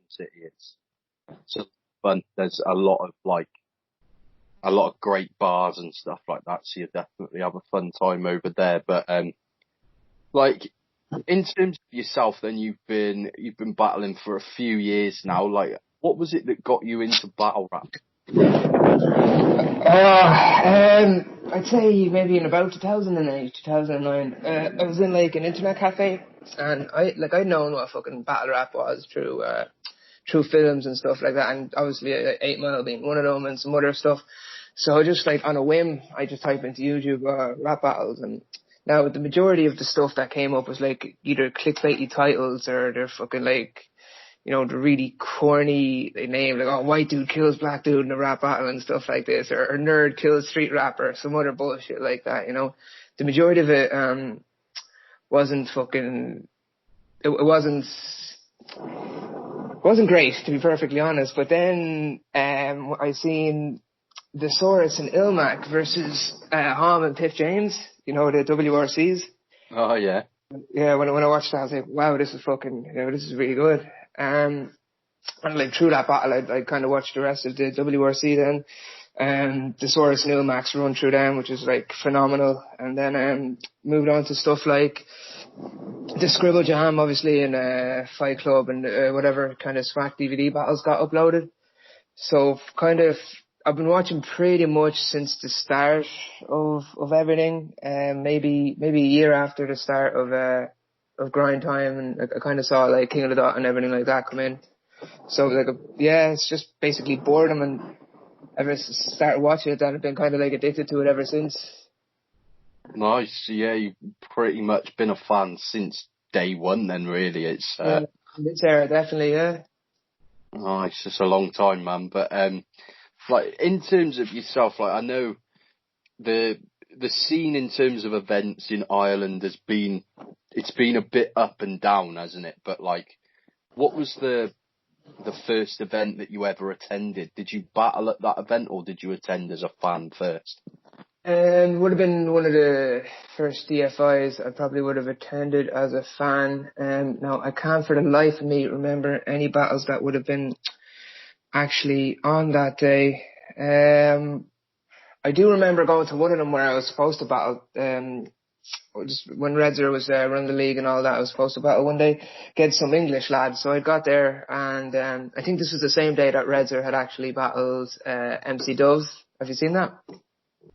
City. It's a fun. There's a lot of great bars and stuff like that. So you definitely have a fun time over there. But like in terms of yourself, then you've been battling for a few years now. Like, what was it that got you into battle rap? I'd say maybe in about 2008, 2009. I was in like an internet cafe, and I'd known what fucking battle rap was through films and stuff like that, and obviously 8 Mile being one of them and some other stuff. So I just like on a whim, I just typed into YouTube rap battles, and now the majority of the stuff that came up was like either clickbaity titles or they're fucking like, you know, the really corny name, like, oh, white dude kills black dude in a rap battle and stuff like this, or nerd kills street rapper, some other bullshit like that, you know. The majority of it wasn't fucking, it wasn't great, to be perfectly honest. But then I seen the Saurus and Ilmac versus Hom and Piff James, you know, the WRCs. Oh yeah. Yeah, when I watched that, I was like, wow, this is fucking, you know, this is really good. And like through that battle, I kind of watched the rest of the WRC then. The Saurus and Ilmax run through them, which is like phenomenal. And then moved on to stuff like the Scribble Jam, obviously, and Fight Club and whatever kind of Smack DVD battles got uploaded. So kind of, I've been watching pretty much since the start of everything. Maybe a year after the start of Grind Time, and I kind of saw like King of the Dot and everything like that come in. So like, yeah, it's just basically boredom, and ever started watching it, and I've been kind of like addicted to it ever since. Nice. Yeah, you've pretty much been a fan since day one then, really. It's this era, definitely, yeah. Nice. It's a long time, man. But like in terms of yourself, like I know the scene in terms of events in Ireland it's been a bit up and down, hasn't it? But like, what was the first event that you ever attended? Did you battle at that event, or did you attend as a fan first? Would have been one of the first DFIs I probably would have attended as a fan. Now I can't for the life of me remember any battles that would have been actually on that day. I do remember going to one of them where I was supposed to battle, just when Redzer was running the league and all that. I was supposed to battle one day against some English lads. So I got there, and I think this was the same day that Redzer had actually battled MC Dove. Have you seen that?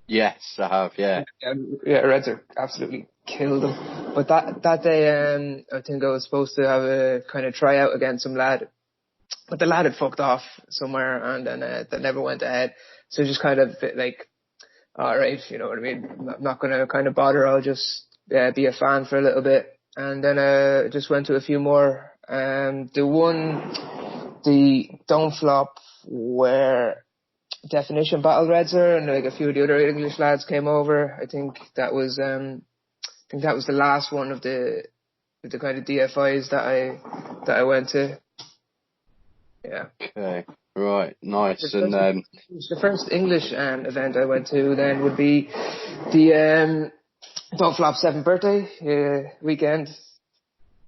Yes, I have, yeah. Yeah, Redzer absolutely killed him. But that day, I think I was supposed to have a kind of tryout against some lad. But the lad had fucked off somewhere, and then that never went ahead. So just kind of like, all right, you know what I mean? I'm not going to kind of bother. I'll just be a fan for a little bit. And then just went to a few more. The Don't Flop, where Definition battled Redzer, and like a few of the other English lads came over. I think that was the last one of the kind of DFIs that I went to. Yeah. Okay. Right. Nice. The first English event I went to then would be the Don't Flop 7th birthday weekend.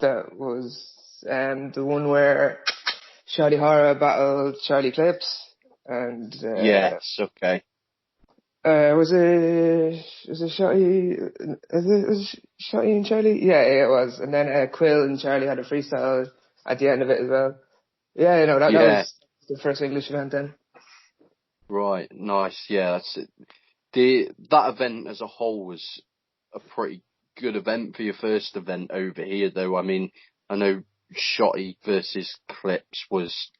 That was the one where Shotty Horror battled Charlie Clips, and yes. Okay. Was it Shotty and Charlie? Yeah, it was. And then Quill and Charlie had a freestyle at the end of it as well. Yeah, you know, that was the first English event then. Right, nice. Yeah, that's it. That event as a whole was a pretty good event for your first event over here, though. I mean, I know Shotty versus Clips was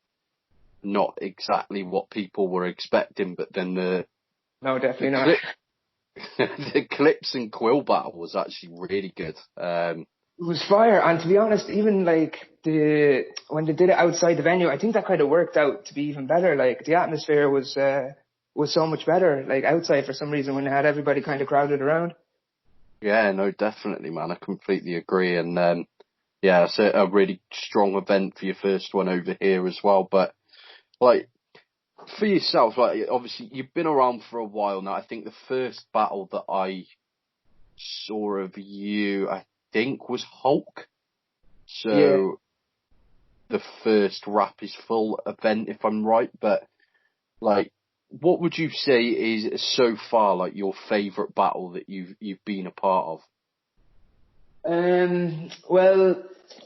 not exactly what people were expecting, but then no, definitely not. The Clips and Quill battle was actually really good. It was fire, and to be honest, even like when they did it outside the venue, I think that kind of worked out to be even better. Like the atmosphere was so much better, like outside for some reason when they had everybody kind of crowded around. Yeah, no, definitely, man. I completely agree, and yeah, it's a really strong event for your first one over here as well. But like for yourself, like obviously you've been around for a while now. I think the first battle that I saw of you, I think, was Hulk. So the first Rap is Full event, if I'm right. But like, what would you say is so far like your favourite battle that you've been a part of? Well,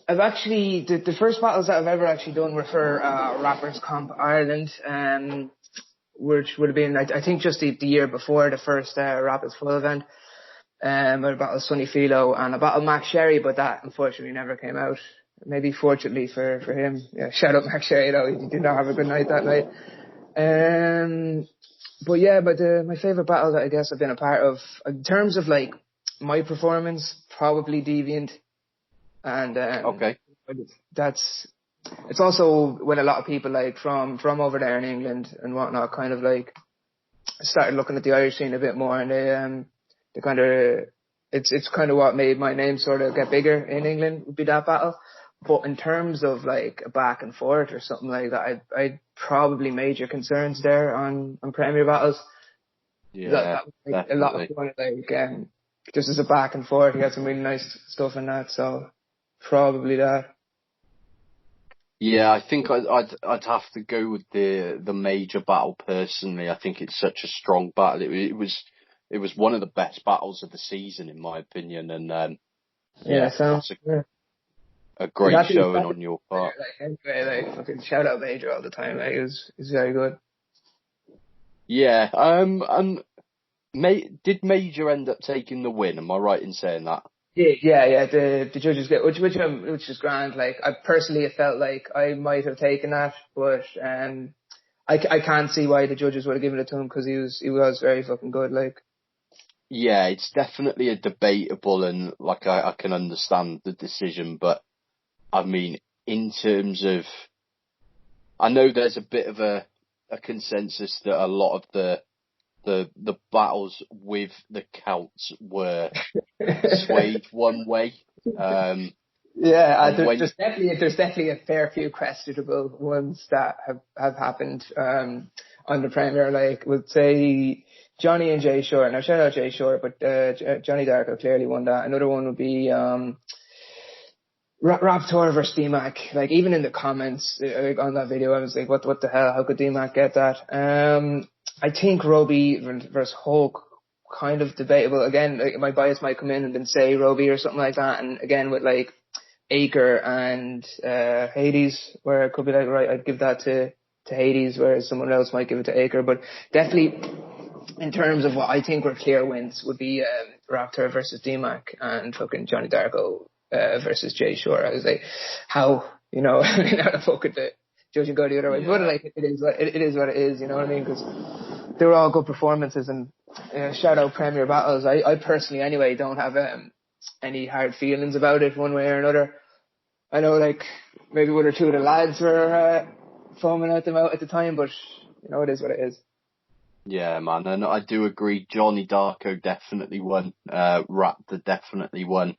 I've actually the first battles that I've ever actually done were for Rappers Comp Ireland, which would have been I think just the year before the first Rap is Full event. I battled Sonny Philo and I battled Max Sherry, but that unfortunately never came out. Maybe fortunately for him. Yeah, shout out Max Sherry though, he did not have a good night that night. But my favourite battle that I guess I've been a part of, in terms of like my performance, probably Deviant. And Okay. it's also when a lot of people like from over there in England and whatnot kind of like started looking at the Irish scene a bit more, and they kind of it's kind of what made my name sort of get bigger in England, would be that battle. But in terms of like a back and forth or something like that, I'd probably major concerns there on Premier Battles. Yeah, that was like a lot of fun, like just as a back and forth. He had some really nice stuff in that, so probably that. Yeah, I think I'd have to go with the major battle personally. I think it's such a strong battle. It was one of the best battles of the season in my opinion, and that's a great showing on your part. Like fucking shout out Major all the time. Like, he's very good. Yeah. Did Major end up taking the win? Am I right in saying that? Yeah. The judges get which is grand. Like, I personally felt like I might have taken that, but I can't see why the judges would have given it to him, because he was very fucking good. Like. Yeah, it's definitely a debatable, and like I can understand the decision, but I mean, in terms of, I know there's a bit of a consensus that a lot of the battles with the Celts were swayed one way. There's definitely a fair few questionable ones that have happened on the Premier. Like, would say Johnny and Jay Shore. Now shout out Jay Shore, but Johnny Darko clearly won that. Another one would be Raptor versus DMAC. Like, even in the comments on that video, I was like, what the hell? How could DMAC get that? I think Roby versus Hulk, kind of debatable. Again, like, my bias might come in and then say Roby or something like that. And again, with like Acre and Hades, where it could be like, right, I'd give that to Hades, whereas someone else might give it to Acre. But definitely, in terms of what I think were clear wins, would be Raptor versus DMAC and fucking Johnny Darko versus Jay Shore. I was like, how the fuck could the judging go the other way? But like, it is what it is, you know what I mean? Because they were all good performances, and shout out Premier Battles. I personally, anyway, don't have any hard feelings about it one way or another. I know, like, maybe one or two of the lads were foaming at them out at the time, but it is what it is. Yeah, man, and I do agree. Johnny Darko definitely won. Raptor definitely won.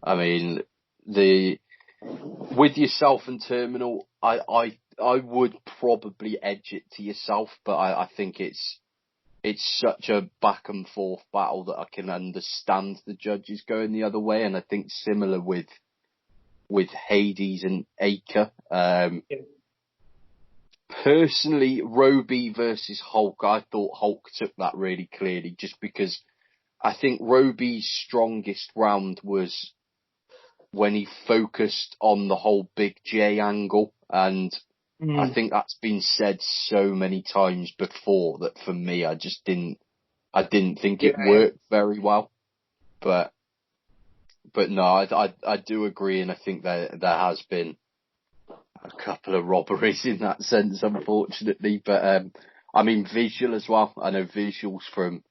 I mean, with yourself and Terminal, I would probably edge it to yourself, but I think it's such a back and forth battle that I can understand the judges going the other way, and I think similar with Hades and Acre. Personally, Roby versus Hulk, I thought Hulk took that really clearly, just because I think Roby's strongest round was when he focused on the whole Big J angle, and I think that's been said so many times before that for me, I didn't think it worked very well. But no, I do agree, and I think there has been a couple of robberies in that sense, unfortunately. But I mean, Visual as well. I know Visual's from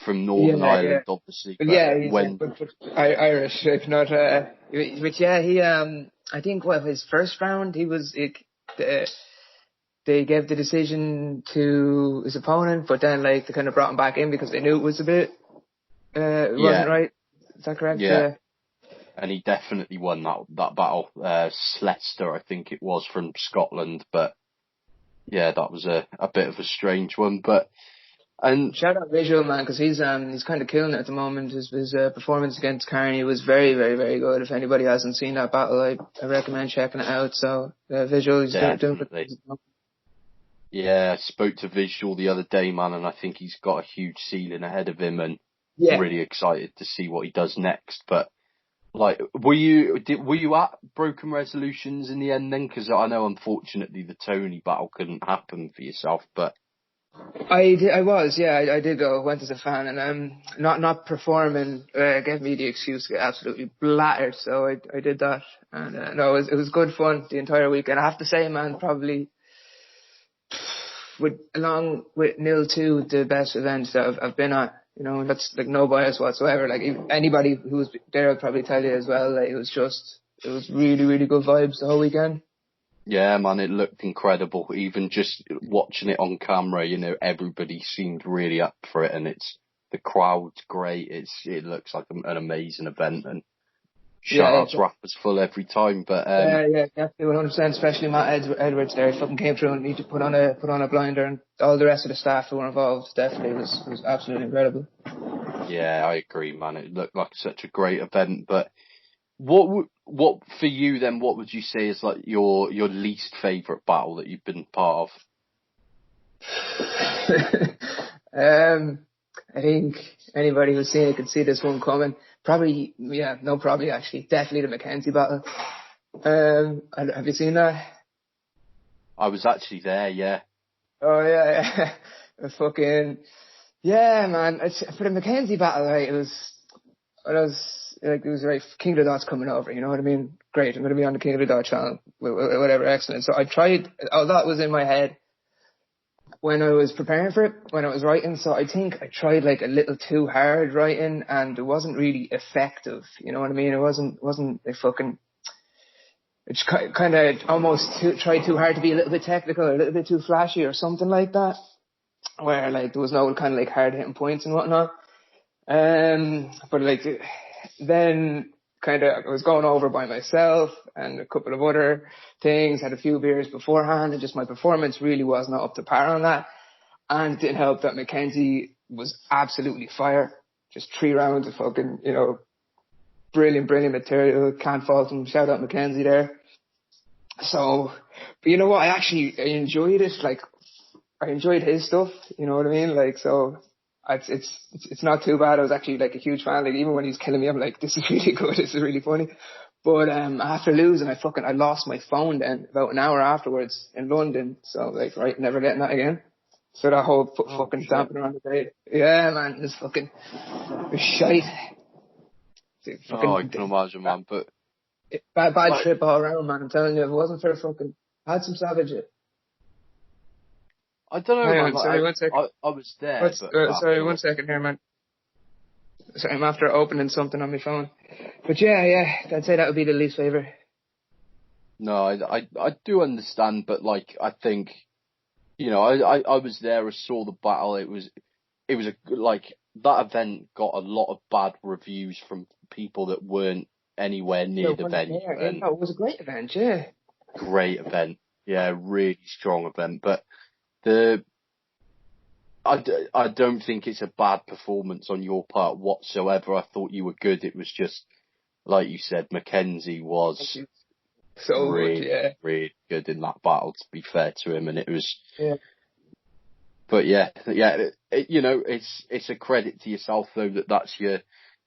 Northern Ireland, obviously. But Irish, if not. But yeah, he I think his first round, he was they gave the decision to his opponent, but then like they kind of brought him back in because they knew it was a bit it wasn't right. Is that correct? Yeah. And he definitely won that battle. Slester, I think it was, from Scotland. But yeah, that was a bit of a strange one. But And shout out Visual, man, because he's kind of killing it at the moment. His performance against Carney was very, very, very good. If anybody hasn't seen that battle, I recommend checking it out. So Visual, he's doing good. Yeah, I spoke to Visual the other day, man, and I think he's got a huge ceiling ahead of him, and really excited to see what he does next. But like, were you at Broken Resolutions in the end then? Because I know, unfortunately, the Tony battle couldn't happen for yourself, but I did go, went as a fan, and not performing gave me the excuse to get absolutely blattered, so I did that, and no, it was good fun the entire weekend. I have to say, man, probably along with Nil 2, the best events that I've been at, you know, and that's like no bias whatsoever. Like anybody who was there will probably tell you as well. Like it was really, really good vibes the whole weekend. Yeah, man, it looked incredible. Even just watching it on camera, you know, everybody seemed really up for it, and the crowd's great. It looks like an amazing event, and shout out to Rappers Full every time. But yeah, definitely 100%. Especially Matt Edwards there, he fucking came through and he put on a blinder, and all the rest of the staff who were involved definitely was absolutely incredible. Yeah, I agree, man. It looked like such a great event. But what for you then? What would you say is like your least favourite battle that you've been part of? I think anybody who's seen it could see this one coming. Probably, actually, definitely the Mackenzie battle. Have you seen that? I was actually there, yeah. Oh yeah. Fucking, yeah, man. For the Mackenzie battle, right, it was right, King of the Dots coming over, you know what I mean? Great, I'm going to be on the King of the Dot channel, whatever, excellent. So I tried, all that was in my head when I was preparing for it, when I was writing. So I think I tried like a little too hard writing, and it wasn't really effective, you know what I mean? It wasn't a fucking, it's kind of almost tried too hard to be a little bit technical or a little bit too flashy or something like that, where like there was no kind of like hard hitting points and whatnot. But like then kind of I was going over by myself and a couple of other things, had a few beers beforehand, and just my performance really was not up to par on that. And it didn't help that Mackenzie was absolutely fire. Just 3 rounds of fucking, you know, brilliant material. Can't fault him. Shout out Mackenzie there. So, but you know what? I enjoyed it. Like, I enjoyed his stuff. You know what I mean? Like, so it's not too bad. I was actually like a huge fan. Like, even when he's killing me, I'm like, this is really good. This is really funny. But after losing, I lost my phone then about an hour afterwards in London. So like, right, never getting that again. So that whole fucking damping around the day. Yeah, man, it's fucking shite. I can imagine, man. But bad trip all around, man. I'm telling you, if it wasn't for fucking, I had some savage it. I don't know, man. Sorry, 1 second. I was there. Sorry, 1 second here, man. So I'm after opening something on my phone. But yeah, I'd say that would be the least favourite. No, I do understand, but like, I think, you know, I was there, I saw the battle. It was like, that event got a lot of bad reviews from people that weren't anywhere near the venue. Yeah, it was a great event, yeah. Great event. Yeah, really strong event. But I don't think it's a bad performance on your part whatsoever. I thought you were good. It was just, like you said, Mackenzie was so really good in that battle, to be fair to him. And it was, yeah. But you know, it's a credit to yourself though that's your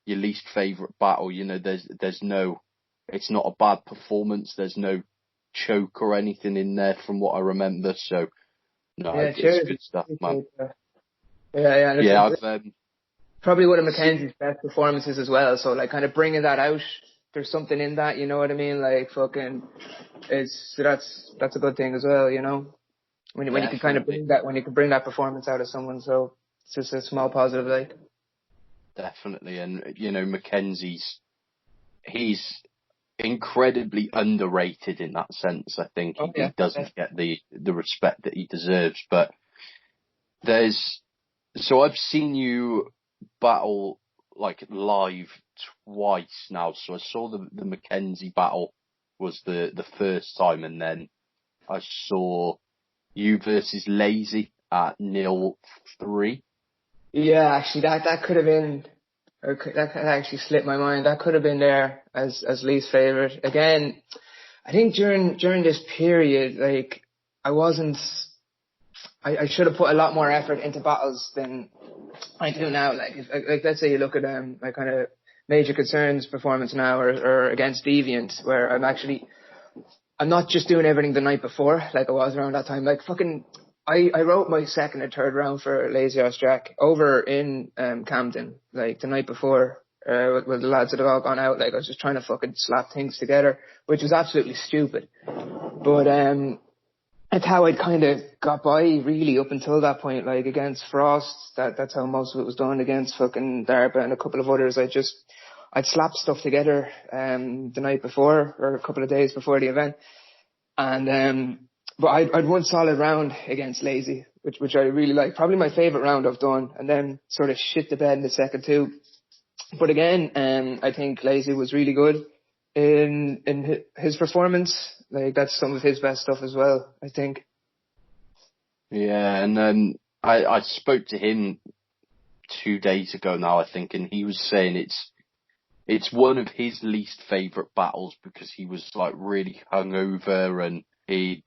least favourite battle. You know, there's no, it's not a bad performance. There's no choke or anything in there from what I remember. So no, it's good stuff, man. Yeah. I've probably one of Mackenzie's best performances as well. So like, kind of bringing that out, there's something in that. You know what I mean? Like fucking, that's a good thing as well. You know. When you can kind of bring that performance out of someone, so it's just a small positive, like. Definitely, and you know, he's incredibly underrated in that sense. I think he doesn't get the respect that he deserves. But so I've seen you battle like live twice now. So I saw the Mackenzie battle was the first time, and then I saw you versus Lazy at Nil 3. Yeah, actually, that could have been, that actually slipped my mind. That could have been there as least favorite. Again, I think during this period, like I wasn't, I should have put a lot more effort into battles than I do now. Like let's say you look at my kind of major concerns performance now, or against Deviant, where I'm not just doing everything the night before like I was around that time. Like fucking, I wrote my second or third round for Lazy Ass Jack over in Camden, like the night before, with the lads that had all gone out. Like I was just trying to fucking slap things together, which was absolutely stupid. But that's how I'd kind of got by really up until that point. Like against Frost, that's how most of it was done. Against fucking Darba and a couple of others, I'd slap stuff together the night before or a couple of days before the event. And but I'd one solid round against Lazy, which I really like. Probably my favourite round I've done, and then sort of shit the bed in the second two. But again, I think Lazy was really good in his performance. Like that's some of his best stuff as well, I think. Yeah, and I spoke to him 2 days ago now, I think, and he was saying it's one of his least favourite battles because he was like really hungover and he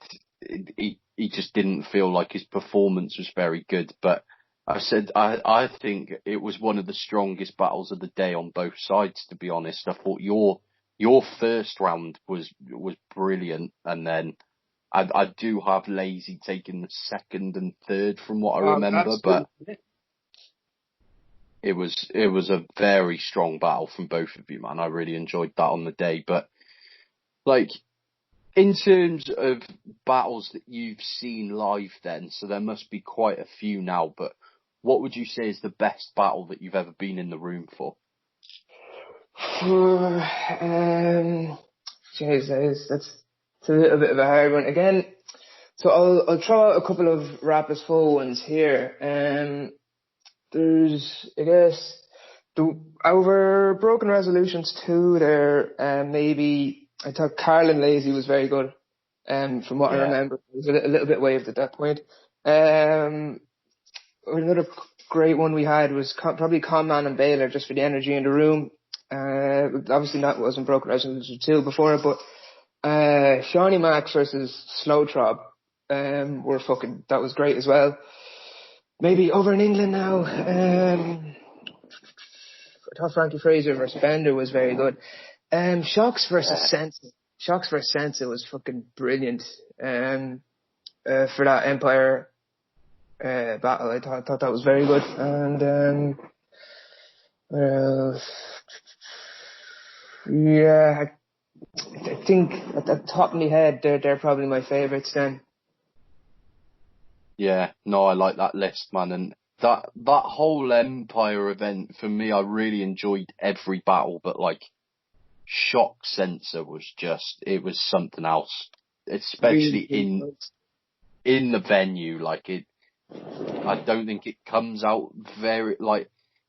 just didn't feel like his performance was very good. But I said I think it was one of the strongest battles of the day on both sides. To be honest, I thought your first round was brilliant, and then I do have Lazy taking the second and third from what I remember, Absolutely. but it was a very strong battle from both of you, man. I really enjoyed that on the day. But like in terms of battles that you've seen live then, so there must be quite a few now, but what would you say is the best battle that you've ever been in the room for? Jeez, that's a little bit of a hard one. Again, so I'll throw out a couple of Rapid full ones here. There's, I guess, over Broken Resolutions 2 there, maybe I thought Carlin Lazy was very good, from what I remember. It was a little bit waved at that point. Another great one we had was probably Conman and Baylor, just for the energy in the room. Obviously that wasn't Broken Resolutions 2 before it, but Shawnee Max versus Slow Trob, that was great as well. Maybe over in England now, I thought Frankie Fraser versus Bender was very good. Shocks versus Sensa was fucking brilliant. For that Empire battle, I thought that was very good. And yeah, I think at the top of my head, they're probably my favourites then. Yeah, no, I like that list, man. And that whole Empire event, for me, I really enjoyed every battle, but like Shock Sensor it was something else, especially in the venue. Like I don't think it comes out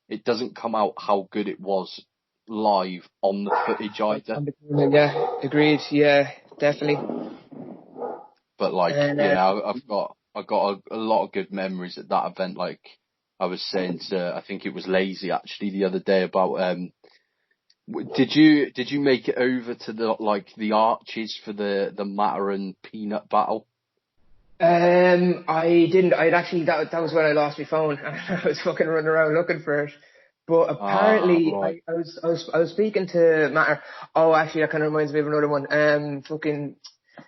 it doesn't come out how good it was live on the footage either. Yeah, agreed. Yeah, definitely. But like, yeah, I've got a lot of good memories at that event. Like I was saying to, I think it was Lazy actually the other day about, did you make it over to the arches for the Matter and Peanut battle? I didn't. I'd actually, that was when I lost my phone. I was fucking running around looking for it. But apparently, Right. I was speaking to Matter. Oh, actually, that kind of reminds me of another one. Fucking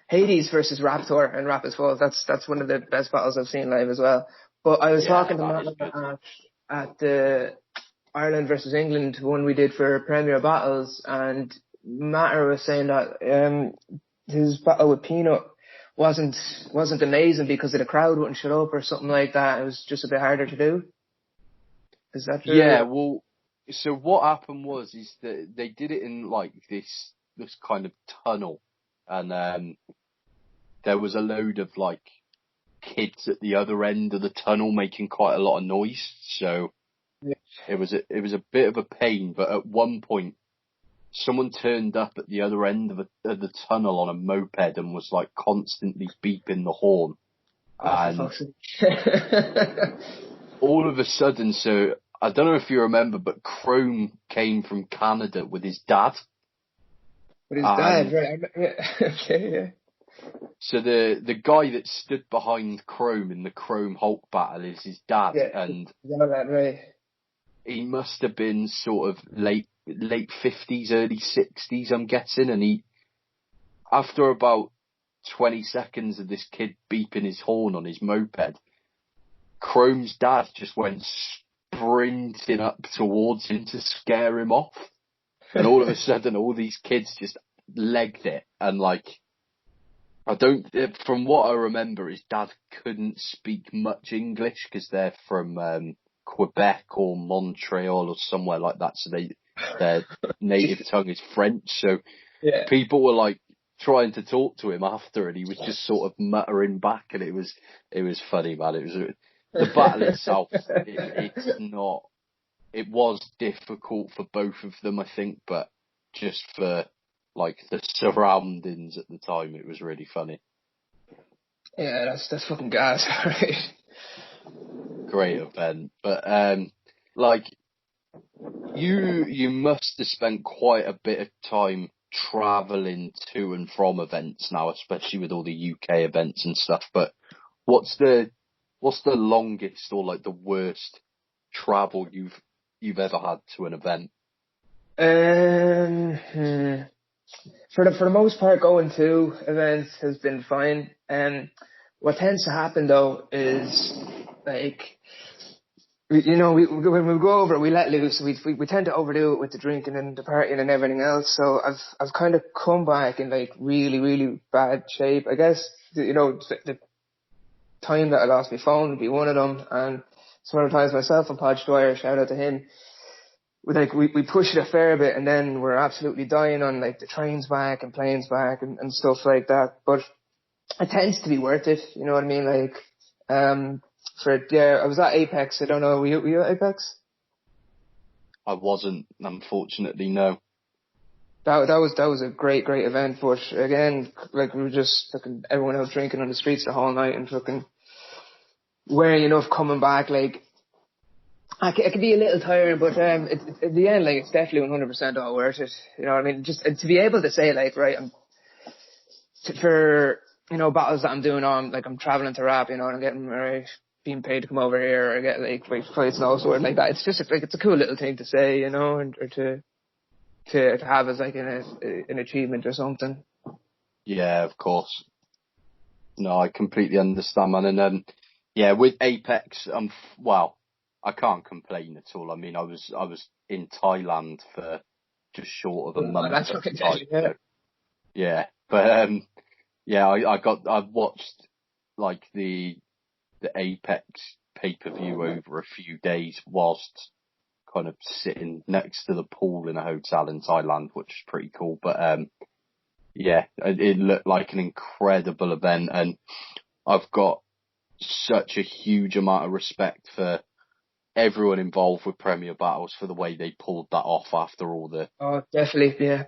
Hades versus Raptor and Rapids Falls. That's one of the best battles I've seen live as well. But I was talking to Matter at the Ireland versus England one we did for Premier Battles, and Matter was saying that his battle with Peanut wasn't amazing because the crowd wouldn't shut up or something like that. It was just a bit harder to do. Is that true? Yeah, well, so what happened is that they did it in like this kind of tunnel, and there was a load of like kids at the other end of the tunnel making quite a lot of noise. So it was a bit of a pain. But at one point, someone turned up at the other end of the tunnel on a moped and was like constantly beeping the horn. Oh, And all of a sudden, so I don't know if you remember, but Chrome came from Canada with his dad. With his dad, right? Yeah. Okay, yeah. So the guy that stood behind Chrome in the Chrome Hulk battle is his dad, Yeah. and That, right. he must have been sort of late 50s, early 60s, I'm guessing, and he, after about 20 seconds of this kid beeping his horn on his moped, Chrome's dad just went sprinting up towards him to scare him off. And all of a sudden, all these kids just legged it. And like, from what I remember, his dad couldn't speak much English because they're from Quebec or Montreal or somewhere like that. So their native tongue is French. So yeah. people were like trying to talk to him after, and he was just sort of muttering back, and it was funny, man. It was the battle itself. It was difficult for both of them, I think, but just for like the surroundings at the time, it was really funny. Yeah, that's fucking gas, right? Great event, but like you must have spent quite a bit of time traveling to and from events now, especially with all the UK events and stuff. But what's the longest or like the worst travel you've ever had to an event? For the most part, going to events has been fine. What tends to happen though is like, when we go over, we let loose. We tend to overdo it with the drinking and the partying and everything else. So I've kind of come back in like really, really bad shape. I guess, the time that I lost my phone would be one of them. And some other times myself and Podge Dwyer, shout out to him. We push it a fair bit, and then we're absolutely dying on like the trains back and planes back and stuff like that. But it tends to be worth it. You know what I mean? Like, I was at Apex. I don't know. Were you at Apex? I wasn't, unfortunately, no. That was a great event. But again, like, we were just fucking everyone out drinking on the streets the whole night and fucking wearing enough coming back. Like, it can be a little tiring, but at the end, like, it's definitely 100% all worth it. You know what I mean? Just to be able to say, like, right, for battles that I'm doing on, like, I'm traveling to rap, and I'm getting being paid to come over here, or get like fights and all sorts like that. It's just like, it's a cool little thing to say, or to have as like an achievement or something. Yeah, of course. No, I completely understand, man. And yeah, with Apex, I can't complain at all. I mean, I was in Thailand for just short of a month. That's fucking deadly, yeah. So, yeah, but yeah, I've watched like the Apex pay-per-view over a few days whilst kind of sitting next to the pool in a hotel in Thailand, which is pretty cool. But yeah, it looked like an incredible event, and I've got such a huge amount of respect for everyone involved with Premier Battles for the way they pulled that off after all the definitely, yeah.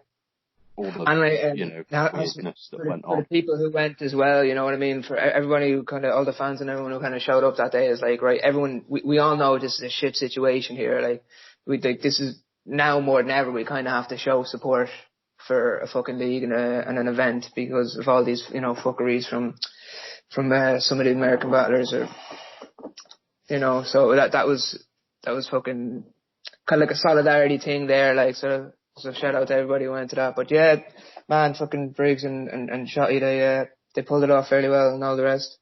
All the weirdness that went on. For on. the people who went as well, you know what I mean? For everybody who all the fans and everyone who kind of showed up that day is like, right, everyone, we all know this is a shit situation here. Like, this is now more than ever, we kind of have to show support for a fucking league and an event because of all these, fuckeries from some of the American battlers or, so that was fucking kind of like a solidarity thing there, like, so shout out to everybody who went to that. But yeah, man, fucking Briggs and Shotty, they pulled it off fairly well and all the rest.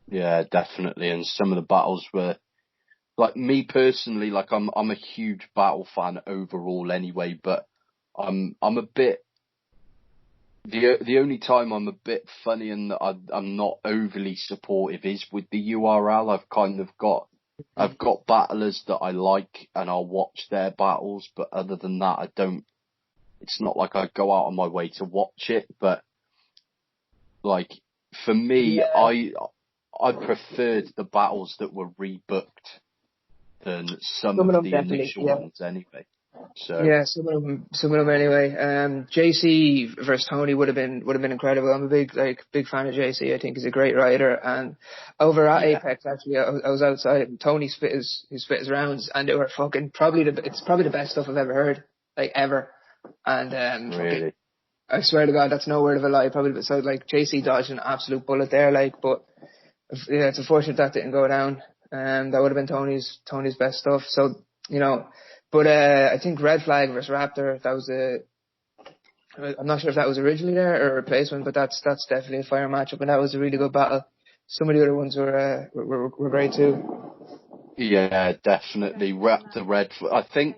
Yeah, definitely. And some of the battles were, like, me personally, like, I'm a huge battle fan overall anyway, but I'm a bit, the only time I'm a bit funny and that I'm not overly supportive is with the URL. I've got battlers that I like and I'll watch their battles, but other than that, it's not like I go out on my way to watch it, but like, for me, yeah. I preferred the battles that were rebooked than some of the initial ones anyway. So Yeah, some of them anyway. JC versus Tony would have been incredible. I'm a big fan of JC. I think he's a great rider. And over at yeah, Apex, actually, I was outside and Tony spit his rounds, and they were fucking it's probably the best stuff I've ever heard, like ever. And fucking, really. I swear to God, that's no word of a lie. Probably so like JC dodged an absolute bullet there, like, but yeah, it's unfortunate that didn't go down. That would have been Tony's best stuff. So, you know, but I think Red Flag versus Raptor, that was I'm not sure if that was originally there or a replacement, but that's definitely a fire matchup, and that was a really good battle. Some of the other ones were great too. Yeah, definitely. Raptor Red. I think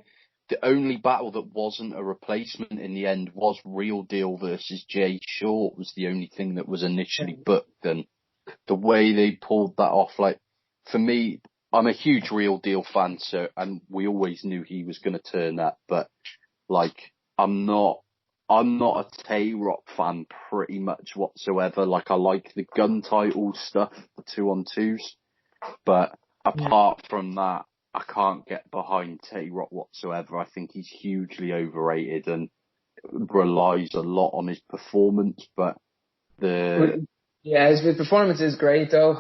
the only battle that wasn't a replacement in the end was Real Deal versus Jay Short was the only thing that was initially booked, and the way they pulled that off, like, for me, I'm a huge Real Deal fan, so, and we always knew he was going to turn up, but like, I'm not a Tay-Rock fan pretty much whatsoever. Like, I like the gun title stuff, the 2-on-2s, but apart from that, I can't get behind Tay-Rock whatsoever. I think he's hugely overrated and relies a lot on his performance, but Yeah, his performance is great though.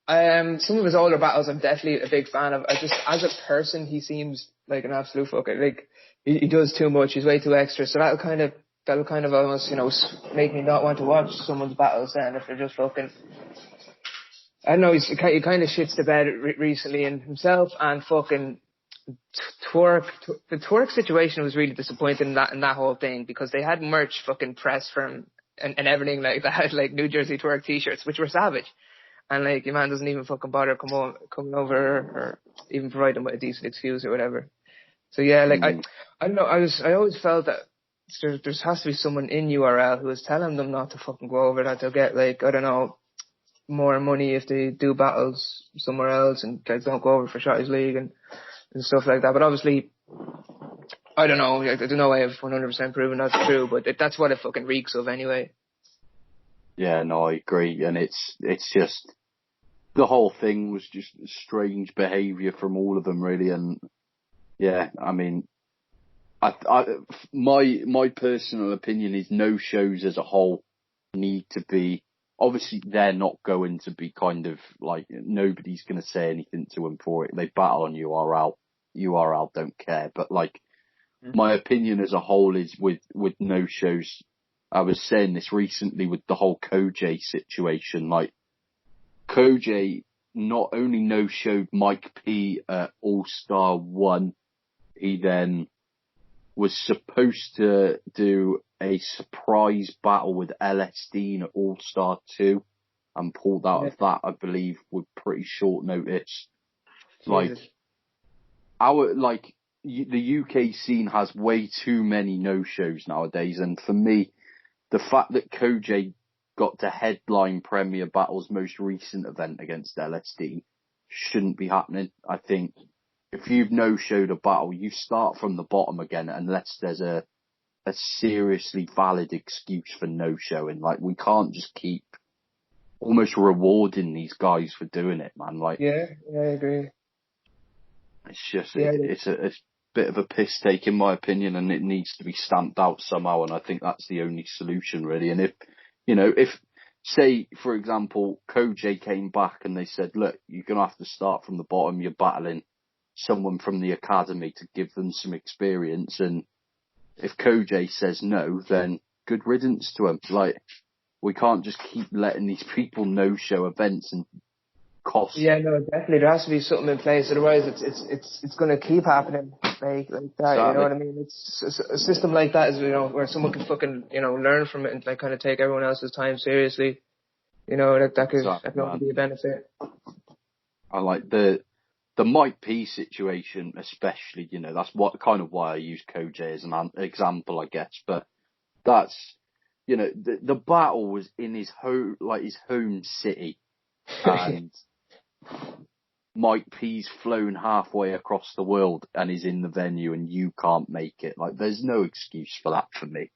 Some of his older battles I'm definitely a big fan of. I just, as a person, he seems like an absolute fucker. Like, he does too much. He's way too extra. So that'll kind of almost, you know, make me not want to watch someone's battles then if they're just fucking, I don't know, he kind of shits the bed recently in himself and fucking Twerk. The Twerk situation was really disappointing in that whole thing, because they had merch fucking press from and everything like that, like New Jersey Twerk t-shirts, which were savage. And like, your man doesn't even fucking bother coming over or even provide them with a decent excuse or whatever. So yeah, like I don't know, I always felt that there has to be someone in URL who is telling them not to fucking go over, that they'll get, like, I don't know, more money if they do battles somewhere else and like don't go over for Shotties League and stuff like that. But obviously, I don't know, like, there's no way of 100% proving that's true, but that's what it fucking reeks of anyway. yeah, no, I agree, and it's just, the whole thing was just strange behaviour from all of them, really, and yeah, I mean, my personal opinion is no shows as a whole need to be, obviously they're not going to be kind of like, nobody's going to say anything to them for it. They battle on URL don't care, but like, my opinion as a whole is with no shows. I was saying this recently with the whole Koj situation, like, Koj not only no-showed Mike P at All-Star 1, he then was supposed to do a surprise battle with LSD at All-Star 2 and pulled out of that, I believe, with pretty short notice. Jesus. Like, the UK scene has way too many no-shows nowadays, and for me, the fact that Koj got to headline Premier Battle's most recent event against LSD shouldn't be happening. I think if you've no-showed a battle, you start from the bottom again, unless there's a seriously valid excuse for no-showing. Like, we can't just keep almost rewarding these guys for doing it, man. Like, yeah, I agree. It's just, it's a bit of a piss take in my opinion, and it needs to be stamped out somehow, and I think that's the only solution, really. And if, say, for example, Koj came back and they said, look, you're going to have to start from the bottom, you're battling someone from the academy to give them some experience, and if Koj says no, then good riddance to him. Like, we can't just keep letting these people no-show events and cost. Yeah, no, definitely there has to be something in place, otherwise it's going to keep happening like that. Exactly. You know what I mean? It's a system like that is, you know, where someone can fucking, you know, learn from it and like kind of take everyone else's time seriously. You know, that could only be a benefit. I like the Mike P situation, especially. You know, that's why I use Koj as an example, I guess. But that's, you know, the battle was in his home city, and Mike P's flown halfway across the world and is in the venue, and you can't make it. Like, there's no excuse for that for me.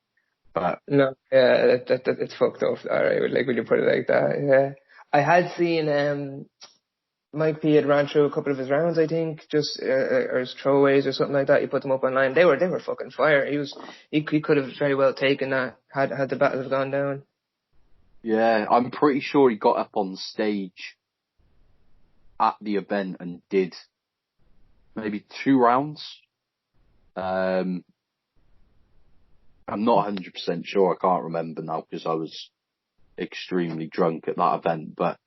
But no, yeah, it's fucked up. All right, like when you put it like that, yeah. I had seen Mike P had ran through a couple of his rounds, I think, just or his throwaways or something like that. He put them up online. They were fucking fire. He could have very well taken that had the battle have gone down. Yeah, I'm pretty sure he got up on stage at the event and did maybe 2 rounds. I'm not 100% sure. I can't remember now because I was extremely drunk at that event. But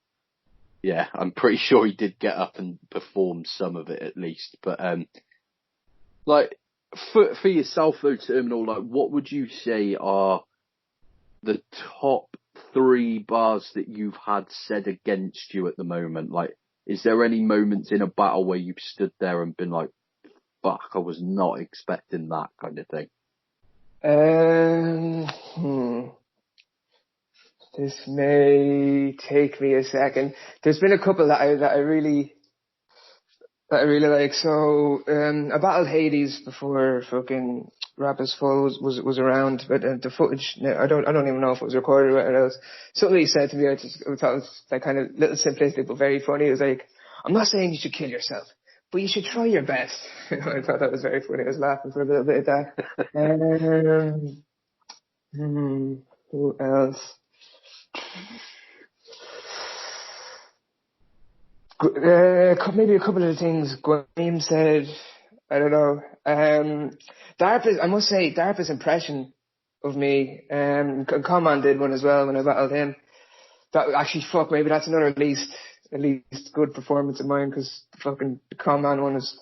yeah, I'm pretty sure he did get up and perform some of it at least. But like for yourself though, Terminal, like what would you say are the top 3 bars that you've had said against you at the moment? Like, is there any moments in a battle where you've stood there and been like, fuck, I was not expecting that kind of thing? This may take me a second. There's been a couple that I really like. So, I battled Hades before fucking Rapper's Full was around, but the footage, I don't even know if it was recorded or whatever else. Something he said to me, I thought it was like kind of little simplistic but very funny. It was like, I'm not saying you should kill yourself, but you should try your best. I thought that was very funny. I was laughing for a little bit at that. Who else? Maybe a couple of things Graham said. I don't know. I must say, Darpa's impression of me, Common did one as well when I battled him. That actually, fuck, maybe that's another at least good performance of mine, because the fucking Common one is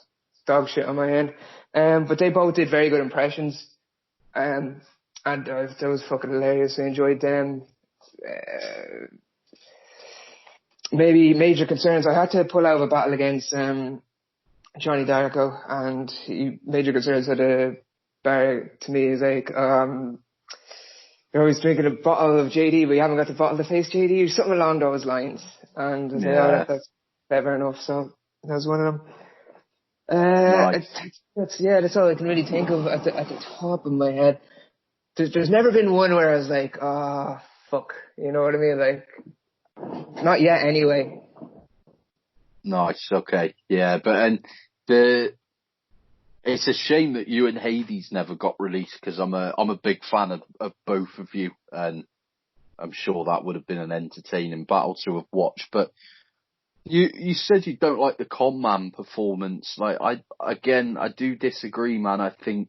dog shit on my end. But they both did very good impressions. And that was fucking hilarious. I enjoyed them. Maybe major concerns. I had to pull out of a battle against Johnny Darko, and major concerns had a bar to me is like, you're always drinking a bottle of JD, but you haven't got the bottle to face JD, or something along those lines. And I said, oh, that's clever enough. So that was one of them. Nice. That's all I can really think of at the top of my head. There's never been one where I was like, fuck, you know what I mean? Like, not yet anyway. Nice, okay. Yeah, but it's a shame that you and Hades never got released, because I'm a big fan of both of you, and I'm sure that would have been an entertaining battle to have watched. But you said you don't like the Conman performance. Like, I do disagree, man. I think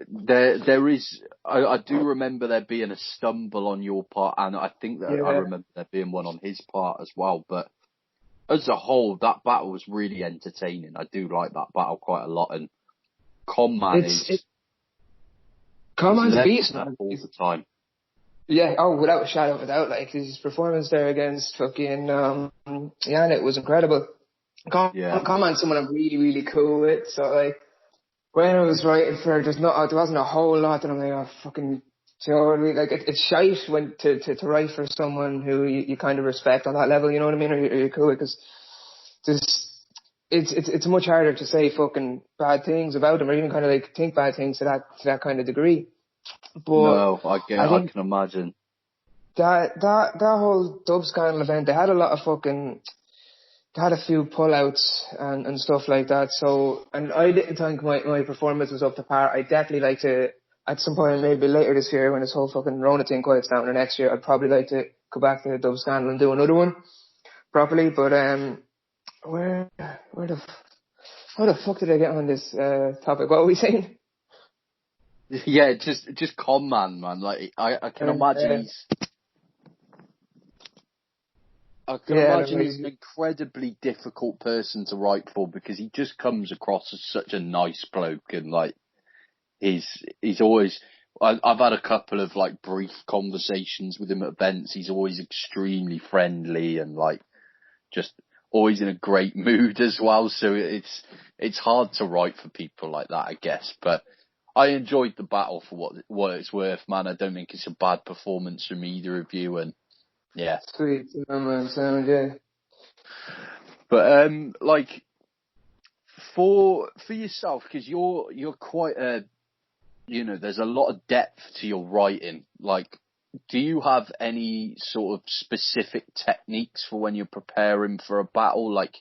there is, I do remember there being a stumble on your part, and I think that I remember there being one on his part as well. But as a whole, that battle was really entertaining. I do like that battle quite a lot, and Conman's a beast, man. All the time. Yeah, without a shadow of a doubt, like his performance there against fucking Yannick was incredible. Conman's someone I'm really, really cool with, so like, when I was writing for, there wasn't a whole lot that I'm like, oh, fucking, you know what I mean? Like, it's shite when to write for someone who you kind of respect on that level, you know what I mean? Or you're cool with, because it's much harder to say fucking bad things about them, or even kind of like think bad things to that kind of degree. But no, I can imagine. That whole Dub Scandal event, they had a lot of fucking, they had a few pullouts and stuff like that. So, and I didn't think my performance was up to par. I'd definitely like to, at some point maybe later this year when this whole fucking Rona thing quiets down, or next year, I'd probably like to go back to the Dub Scandal and do another one properly. But how the fuck did I get on this topic? What were we saying? Yeah, just Conman, man. Like, I can imagine he's an incredibly difficult person to write for, because he just comes across as such a nice bloke, and like he's always. I've had a couple of like brief conversations with him at events. He's always extremely friendly and like just always in a great mood as well. So it's hard to write for people like that, I guess. But I enjoyed the battle for what it's worth, man. I don't think it's a bad performance from either of you, and yeah. Sweet, sound, yeah. But like for yourself, because you're quite a, you know, there's a lot of depth to your writing. Like, do you have any sort of specific techniques for when you're preparing for a battle? Like,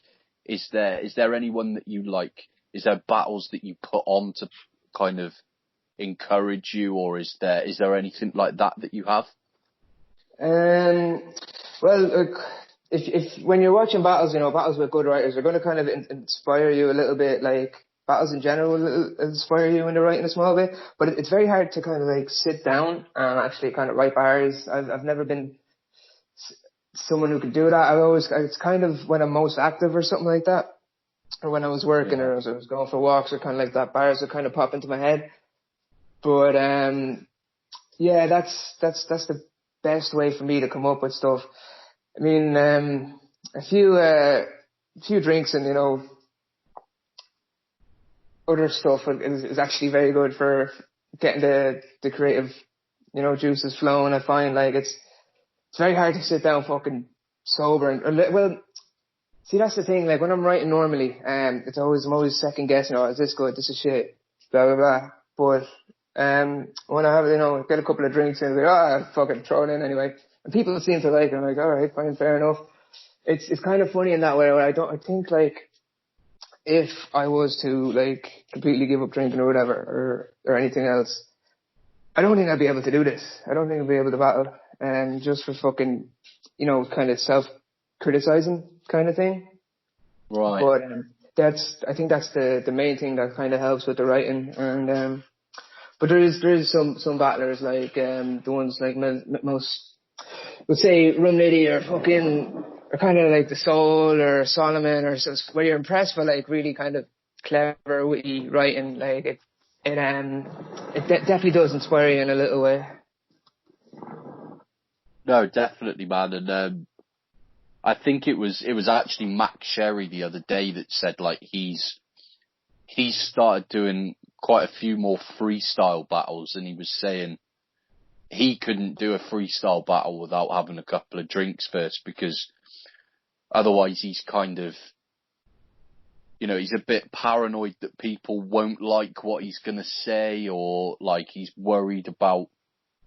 is there anyone that you like? Is there battles that you put on to kind of encourage you, or is there anything like that you have? Well, look, if when you're watching battles, battles with good writers, they're going to kind of inspire you a little bit. Like battles in general will inspire you when they're writing a small bit, but it's very hard to kind of like sit down and actually kind of write bars. I've never been someone who could do that. It's kind of when I'm most active or something like that, or when I was working or as I was going for walks or kind of like that, bars would kind of pop into my head. But yeah, that's the best way for me to come up with stuff. I mean, a few drinks and other stuff is actually very good for getting the creative juices flowing. I find like it's very hard to sit down fucking sober and well, see that's the thing. Like when I'm writing normally, I'm always second guessing. Oh, is this good? This is shit. Blah blah blah. But when I have get a couple of drinks and I'll fucking throw it in anyway. And people seem to like it. I'm like, all right, fine, fair enough. It's kind of funny in that way where I think like if I was to like completely give up drinking or whatever or anything else, I don't think I'd be able to do this. I don't think I'd be able to battle. And just for fucking, kind of self-criticizing kind of thing. Right. But I think that's the main thing that kind of helps with the writing. And but there is some battlers like the ones like most would say Rum Nitty or kind of like the Soul or Solomon or where you're impressed by like really kind of clever, witty writing. Like it definitely does inspire you in a little way. No, definitely, man. And I think it was actually Max Sherry the other day that said like he's started doing quite a few more freestyle battles, and he was saying he couldn't do a freestyle battle without having a couple of drinks first, because otherwise he's kind of, he's a bit paranoid that people won't like what he's going to say, or like he's worried about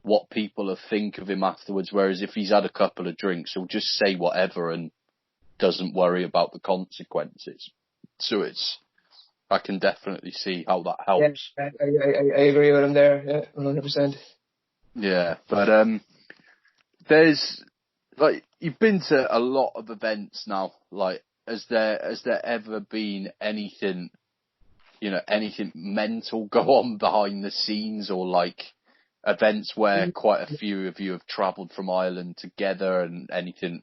what people will think of him afterwards. Whereas if he's had a couple of drinks, he'll just say whatever and doesn't worry about the consequences. So I can definitely see how that helps. Yeah, I agree with him there. Yeah, 100%. Yeah, but there's like you've been to a lot of events now. Like, has there ever been anything, anything mental go on behind the scenes, or like events where quite a few of you have travelled from Ireland together and anything?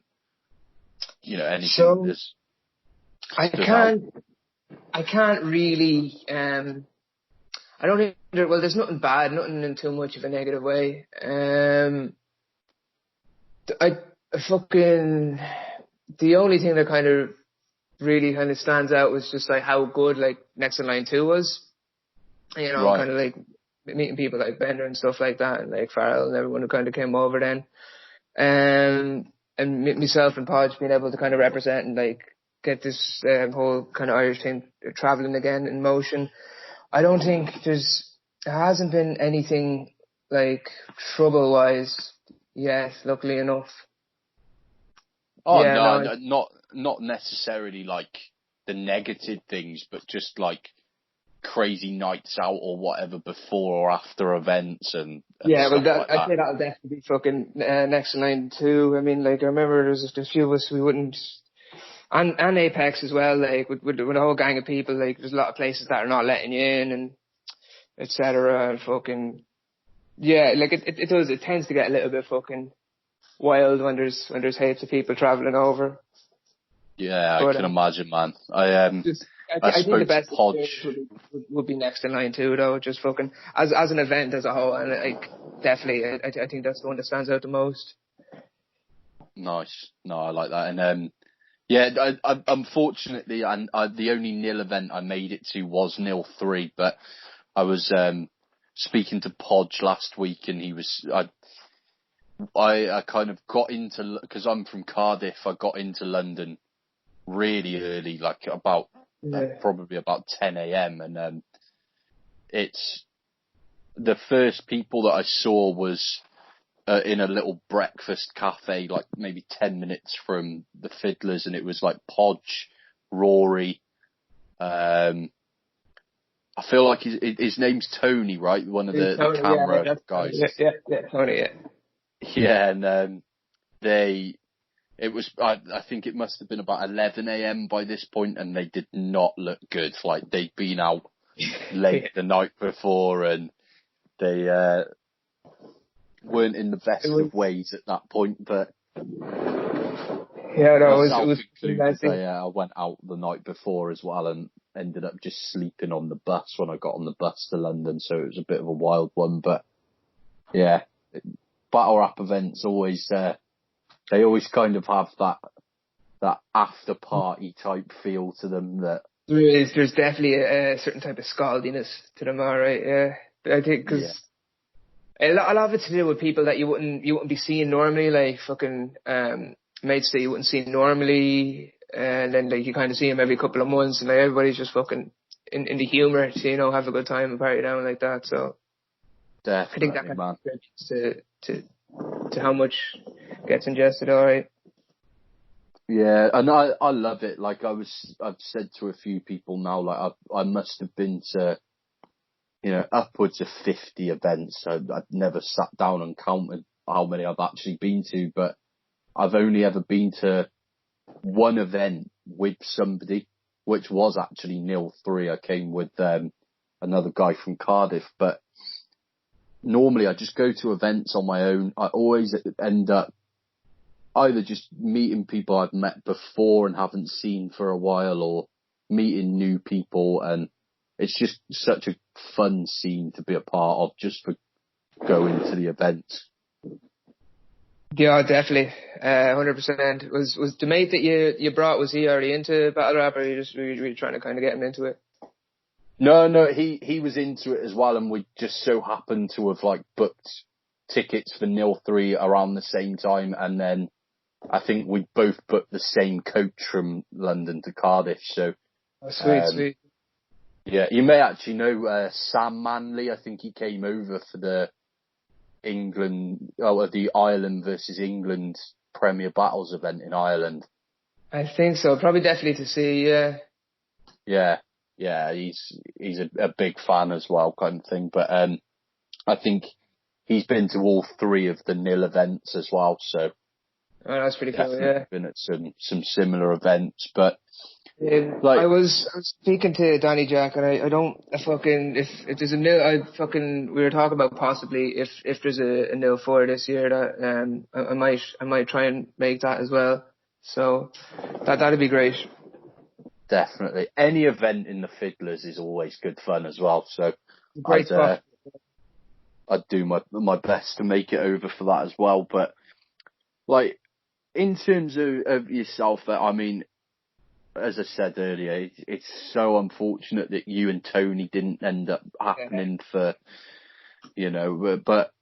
Anything. So I can't really. I don't think there's nothing bad, nothing in too much of a negative way. The only thing that kind of really kind of stands out was just like how good like Next in Line 2 was. Right. Kind of like meeting people like Bender and stuff like that, and like Farrell and everyone who kind of came over then. And myself and Podge being able to kind of represent and like get this whole kind of Irish thing travelling again in motion. I don't think there hasn't been anything like trouble-wise yet, luckily enough. Oh, yeah, not necessarily like the negative things, but just like crazy nights out or whatever before or after events and yeah, well, I'd say that'll definitely be fucking Next in Line too. I mean, like I remember there's a few of us we wouldn't. And Apex as well, like with a whole gang of people, like there's a lot of places that are not letting you in and etc. And fucking yeah, like it tends to get a little bit fucking wild when there's heaps of people travelling over. Yeah, I can imagine, man. I think the best experience would be Next in Line too, though. Just fucking as an event as a whole, and like definitely, I think that's the one that stands out the most. Nice, no, I like that, and yeah, I unfortunately, the only nil event I made it to was nil 3, but I was speaking to Podge last week, and I kind of got into, because I'm from Cardiff, I got into London really early, like about probably about 10 a.m. and it's the first people that I saw was in a little breakfast cafe, like maybe 10 minutes from the Fiddlers, and it was like Podge, Rory. I feel like his name's Tony, right? One of the camera guys. Yeah, Tony, yeah. Yeah, and it was, I think it must have been about 11 a.m. by this point, and they did not look good. Like, they'd been out late the night before, and they weren't in the best of ways at that point, but yeah, no, it was messy. I went out the night before as well and ended up just sleeping on the bus when I got on the bus to London, so it was a bit of a wild one, but yeah, battle rap events always, they always kind of have that after party type feel to them that there's definitely a certain type of scaldiness to them, alright, yeah. I think because a lot of it to do with people that you wouldn't be seeing normally, like fucking mates that you wouldn't see normally, and then like you kind of see them every couple of months, and like everybody's just fucking in the humour to, you know, have a good time and party down like that. So definitely, I think that kind of contributes to how much gets ingested. All right. Yeah, and I love it. Like I've said to a few people now, like I must have been to, you know, upwards of 50 events. I've never sat down and counted how many I've actually been to, but I've only ever been to one event with somebody, which was actually Nil 3. I came with another guy from Cardiff, but normally I just go to events on my own. I always end up either just meeting people I've met before and haven't seen for a while, or meeting new people, and it's just such a fun scene to be a part of just for going to the events. Yeah, definitely, 100%. Was the mate that you brought, was he already into battle rap, or were you just really trying to kind of get him into it? No, he was into it as well, and we just so happened to have like booked tickets for Nil 3 around the same time, and then I think we both booked the same coach from London to Cardiff. So, sweet. Yeah, you may actually know Sam Manley. I think he came over for the Ireland versus England Premier Battles event in Ireland. I think so. Probably definitely to see. Yeah. Yeah, he's a big fan as well, kind of thing. But I think he's been to all 3 of the Nil events as well. So. Oh, that's pretty cool. Yeah. Been at some similar events, but I was speaking to Danny Jack, and I don't fucking if there's a Nil, we were talking about possibly if there's a Nil 4 this year, that I might try and make that as well. So that'd be great. Definitely, any event in the Fiddlers is always good fun as well. So I'd do my best to make it over for that as well. But like, in terms of yourself, I mean, as I said earlier, it's so unfortunate that you and Tony didn't end up happening for, you know, but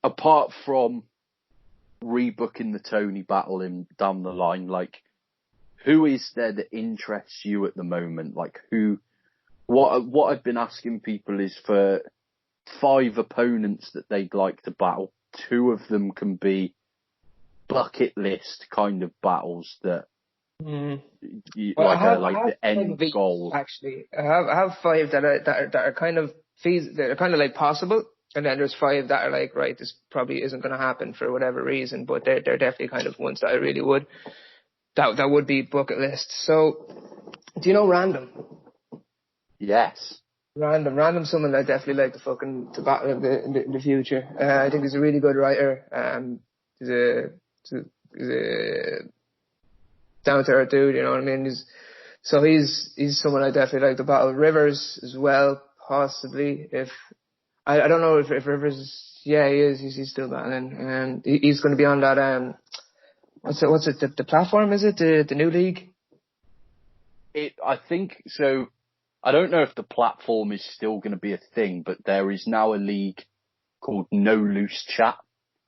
apart from rebooking the Tony battle down the line, like, who is there that interests you at the moment? Like, what I've been asking people is for 5 opponents that they'd like to battle. 2 of them can be bucket list kind of battles that the end goal. Actually, I have 5 that are kind of that are kind of like possible, and then there's 5 that are like, right, this probably isn't going to happen for whatever reason, but they're definitely kind of ones that I really would that would be bucket list. So, do you know Random? Yes. Random, someone I definitely like to battle in the future. I think he's a really good writer. He's a down to earth dude, you know what I mean? He's someone I definitely like to battle. Rivers as well, possibly. If I don't know if Rivers, he is. He's still battling. He's going to be on that. What's it? The platform, is it the new league? I think so. I don't know if the platform is still going to be a thing, but there is now a league called No Loose Chat.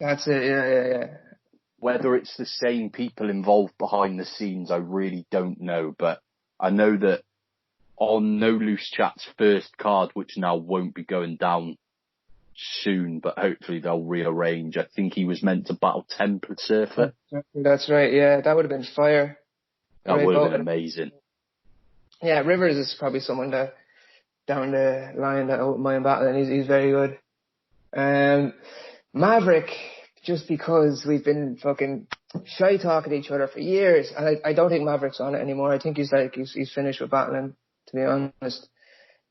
That's it. Yeah. Whether it's the same people involved behind the scenes, I really don't know. But I know that on No Loose Chat's first card, which now won't be going down soon, but hopefully they'll rearrange. I think he was meant to battle Temple Surfer. That's right. Yeah, that would have been fire. That would have been amazing. Yeah, Rivers is probably someone that down the line that I wouldn't mind battling. He's very good. Maverick, just because we've been fucking shy talking to each other for years, and I don't think Maverick's on it anymore. I think he's finished with battling, to be honest.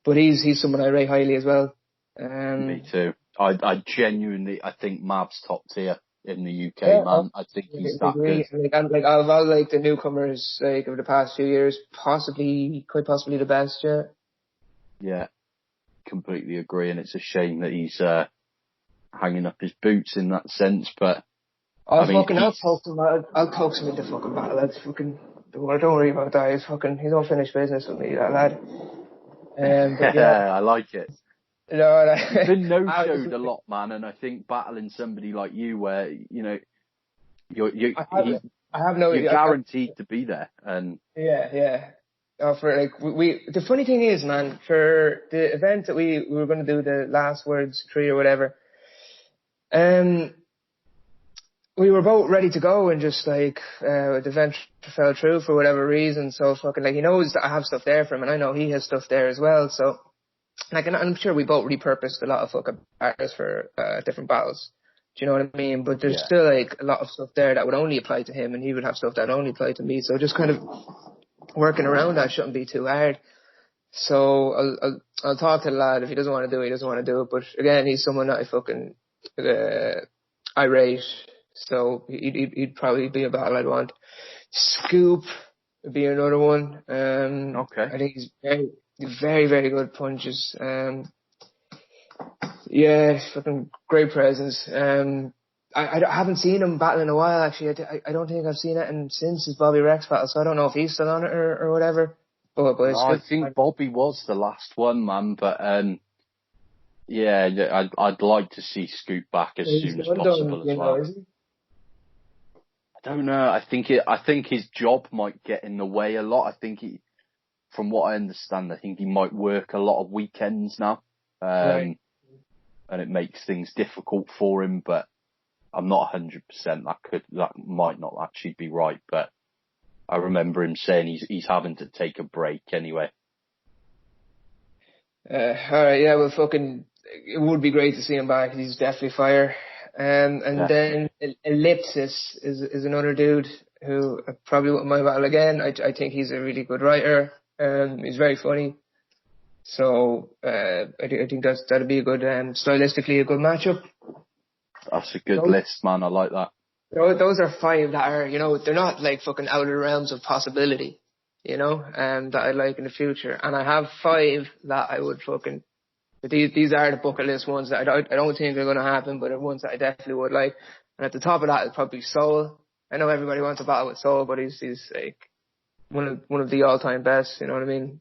But he's someone I rate highly as well. Me too. I genuinely, I think Mav's top tier in the UK, man. I think he's that good. Like of all like the newcomers like of the past few years, quite possibly the best. Yeah. Yeah, completely agree, and it's a shame that he's hanging up his boots in that sense. But I'll coax him into fucking battle. That's fucking. Don't worry about that. He's unfinished business with me, that lad. But yeah, I like it. No, You've been no-showed a lot, man, and I think battling somebody like you, where you know you're guaranteed to be there, and yeah. For like the funny thing is, man, for the event that we were going to do, the Last Words 3 or whatever, we were both ready to go, and just like the event fell through for whatever reason. So fucking like he knows that I have stuff there for him, and I know he has stuff there as well. So like, and I'm sure we both repurposed a lot of fucking partners for different battles. Do you know what I mean? But there's still like a lot of stuff there that would only apply to him, and he would have stuff that would only apply to me. So just kind of working around that shouldn't be too hard. So I'll talk to the lad. If he doesn't want to do it, he doesn't want to do it. But again, he's someone that I fucking I rate. So he'd probably be a battle I'd want. Scoop would be another one. Okay. I think he's very, very good punches. Yeah, fucking great presence. I haven't seen him battle in a while, actually. I don't think I've seen it since his Bobby Rex battle, so I don't know if he's still on it or whatever. But no, I think Bobby was the last one, man. But yeah, I'd like to see Scoop back as soon as possible as well. I don't know. I think his job might get in the way a lot. I think from what I understand, I think he might work a lot of weekends now, right. And it makes things difficult for him. But I'm not 100%. That might not actually be right. But I remember him saying he's having to take a break anyway. Alright, yeah, well, fucking, it would be great to see him back. He's definitely fire. And then Ellipsis is another dude who I probably wouldn't mind battle again. I think he's a really good writer. He's very funny. So, I think that'd be a good, stylistically a good matchup. That's a good list, man. I like that. Those are 5 that are, they're not like fucking out of the realms of possibility, that I like in the future. And I have 5 that I would fucking, these are the bucket list ones that I don't think are going to happen, but are ones that I definitely would like. And at the top of that is probably Soul. I know everybody wants a battle with Soul, but he's like one of the all-time best, you know what I mean?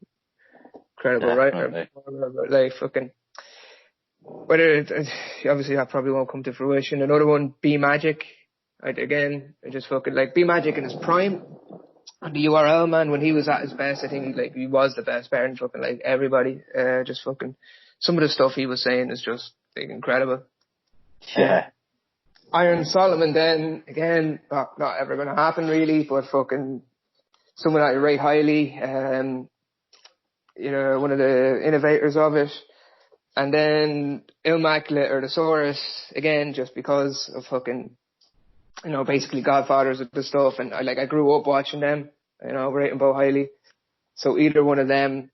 Incredible writer. Like fucking, obviously that probably won't come to fruition. Another one, B Magic. I just fucking like B Magic in his prime. On the URL, man, when he was at his best, I think he was the best, better than fucking like everybody. Just fucking, some of the stuff he was saying is just like incredible. Yeah. Iron Solomon then, again, not ever gonna happen really, but fucking someone that I rate highly, one of the innovators of it. And then Immaculate or the Saurus, again, just because of fucking, basically godfathers of the stuff, and I grew up watching them, rating both highly. So either one of them.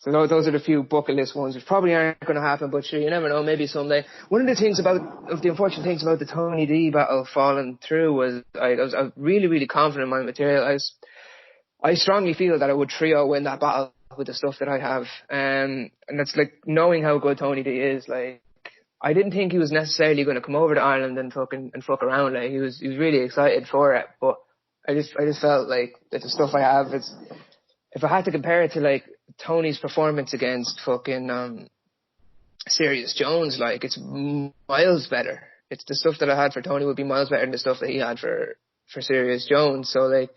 So those are the few bucket list ones, which probably aren't going to happen, but sure, you never know, maybe someday. One of the unfortunate things about the Tony D battle falling through was I was really, really confident in my material. I strongly feel that I would trio win that battle with the stuff that I have. And it's like knowing how good Tony D is, like, I didn't think he was necessarily going to come over to Ireland and fuck around. Like, he was really excited for it, but I just felt like that the stuff I have, if I had to compare it to like Tony's performance against fucking Sirius Jones, like, it's miles better. It's the stuff that I had for Tony would be miles better than the stuff that he had for Sirius Jones. So like,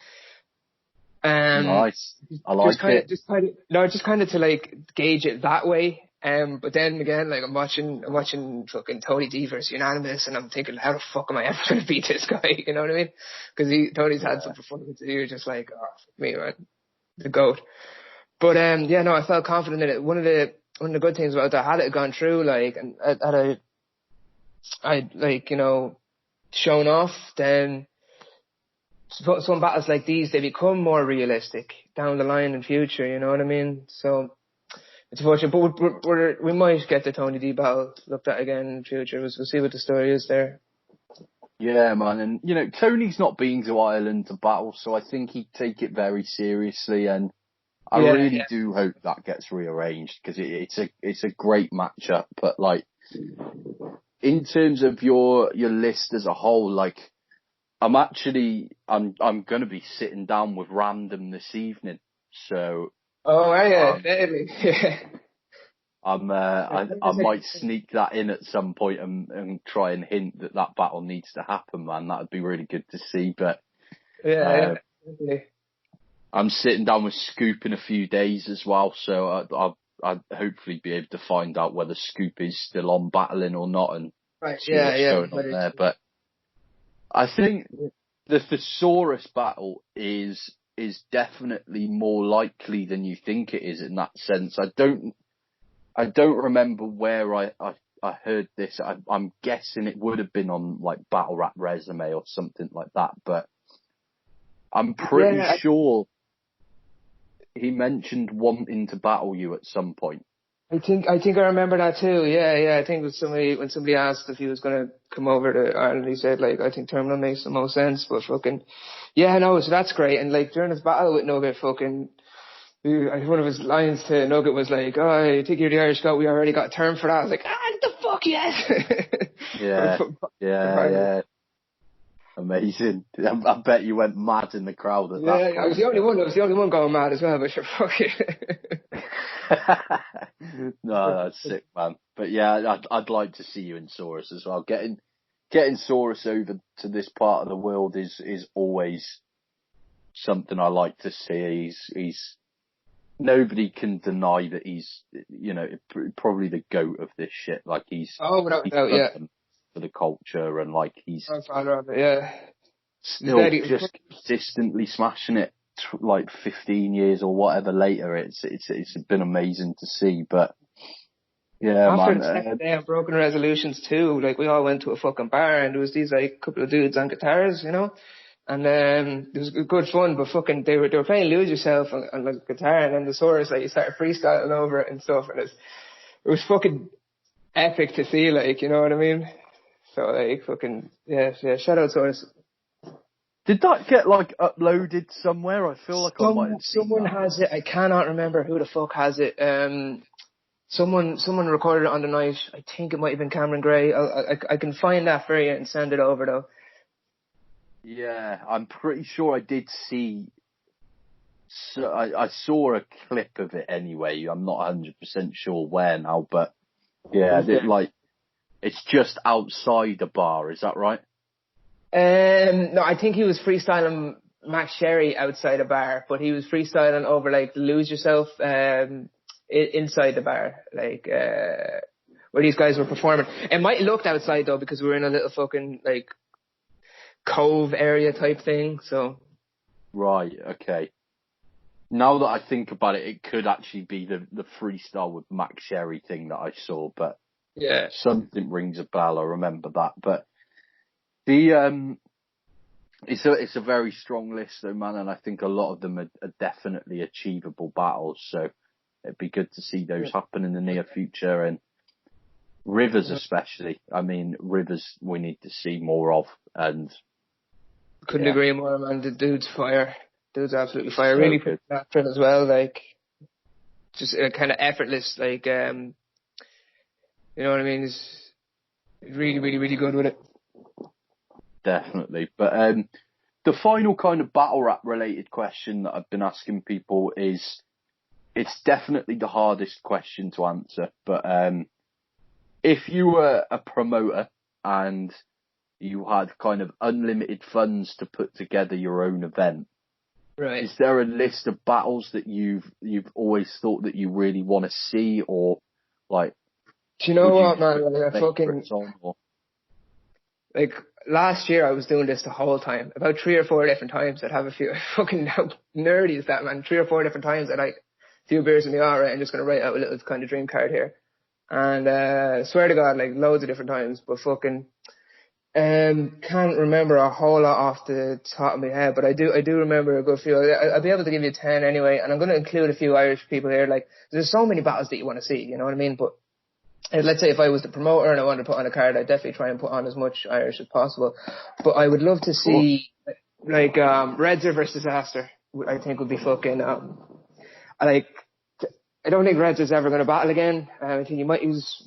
nice. I like it. Just kind of to like gauge it that way. But then again, like I'm watching fucking Tony D versus Unanimous, and I'm thinking, how the fuck am I ever going to beat this guy? You know what I mean? Because Tony's had some performances. You're just like, oh, fuck me, man, the goat. But yeah, no, I felt confident in it. One of the good things about that, had it gone through, like, and I'd like, you know, shown off, then some battles like these, they become more realistic down the line in future. You know what I mean? So. It's fortunate, but we might get the Tony D battle looked at again in the future. We'll see what the story is there. Yeah, man, and you know Tony's not been to Ireland to battle, so I think he'd take it very seriously, and I really do hope that gets rearranged because it's a great matchup. But like, in terms of your list as a whole, like, I'm gonna be sitting down with Random this evening, so. Oh, yeah, definitely. I might sneak that in at some point and try and hint that battle needs to happen, man. That would be really good to see. But definitely. I'm sitting down with Scoop in a few days as well, so I'll hopefully be able to find out whether Scoop is still on battling or not and see what's going on there. But I think the Thesaurus battle is definitely more likely than you think it is in that sense. I don't remember where I heard this. I'm guessing it would have been on like Battle Rap Resume or something like that, but I'm pretty sure he mentioned wanting to battle you at some point. I think I remember that too. Yeah. I think when somebody asked if he was going to come over to Ireland, he said, like, I think Terminal makes the most sense, but fucking, yeah, no, so that's great. And like during his battle with Nugget, fucking, one of his lines to Nugget was like, oh, I think you're the Irish goat, we already got a term for that. I was like, the fuck, yes! Yeah. Amazing. I bet you went mad in the crowd at that. Yeah, I was the only one going mad as well, but sure, fuck it. No, that's sick, man. But yeah, I'd like to see you in Saurus as well. Getting Saurus over to this part of the world is always something I like to see. He's nobody can deny that he's, you know, probably the goat of this shit. Like he's without doubt, yeah. For the culture and like he's still just consistently smashing it. Like 15 years or whatever later, it's been amazing to see. But yeah, after man. the second day of Broken Resolutions too, like we all went to a fucking bar and there was these like couple of dudes on guitars, you know, and it was good fun. But fucking they were playing Lose Yourself on the guitar, and then the Saurus, like, you started freestyling over it and stuff, and it was fucking epic to see, like, you know what I mean? So like fucking yeah, shout out Saurus. Did that get like uploaded somewhere? I feel like I might have seen someone that. has it. I cannot remember who the fuck has it. Someone recorded it on the night. I think it might have been Cameron Gray. I can find that for you and send it over though. Yeah, I'm pretty sure I did see. So I saw a clip of it anyway. I'm not 100% sure where now, but yeah, it's just outside a bar. Is that right? No, I think he was freestyling Max Sherry outside a bar, but he was freestyling over like Lose Yourself inside the bar, like where these guys were performing. It might have looked outside though because we were in a little fucking like cove area type thing. So right, okay. Now that I think about it, it could actually be the freestyle with Max Sherry thing that I saw, but yeah, something rings a bell. I remember that, but. It's a very strong list though, man, and I think a lot of them are definitely achievable battles. So it'd be good to see those happen in the near future, and Rivers especially. I mean, Rivers we need to see more of, and couldn't agree more, man. The dude's fire. Dude's absolutely fire. So really good. natural as well, like just kind of effortless, like you know what I mean? He's really, really, really good with it. Definitely. But the final kind of battle rap related question that I've been asking people is, it's definitely the hardest question to answer, but if you were a promoter and you had kind of unlimited funds to put together your own event, right? Is there a list of battles that you've always thought that you really want to see, or Like, do you know would what, you man? Like, I fucking, favourites on, or? like, last year I was doing this the whole time. About 3 or 4 different times I'd have a few, fucking how nerdy is that, man? 3 or 4 different times I'd like a few beers in the alright, I'm just gonna write out a little kind of dream card here. And, swear to God, like, loads of different times, but fucking, can't remember a whole lot off the top of my head, but I do remember a good few. I'll be able to give you 10 anyway, and I'm going to include a few Irish people here. Like, there's so many battles that you want to see, you know what I mean? But let's say if I was the promoter and I wanted to put on a card, I'd definitely try and put on as much Irish as possible. But I would love to see, like, Redzer versus Disaster, I think would be fucking, I don't think Redzer's ever going to battle again. I think he was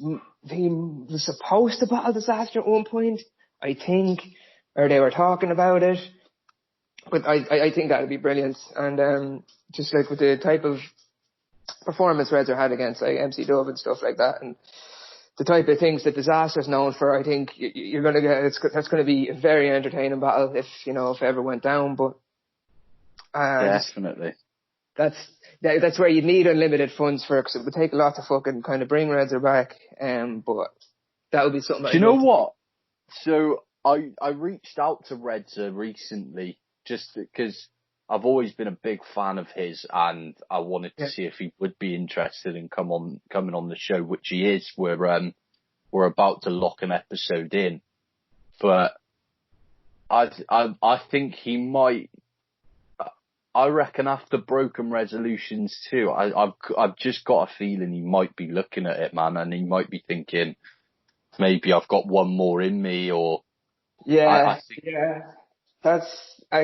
supposed to battle Disaster at one point, I think, or they were talking about it. But I think that would be brilliant. And just like with the type of performance Redzer had against like MC Dove and stuff like that, and the type of things that Disaster's known for, I think you're going to get, that's going to be a very entertaining battle if it ever went down. But definitely. That's where you need unlimited funds for, because it would take a lot to fucking kind of bring Redzer back. But that would be something. Do you know what? So I reached out to Redzer recently just because I've always been a big fan of his, and I wanted to see if he would be interested in coming on the show, which he is. We're about to lock an episode in, but I think he might. I reckon after Broken Resolutions 2, I've just got a feeling he might be looking at it, man, and he might be thinking, maybe I've got one more in me, or I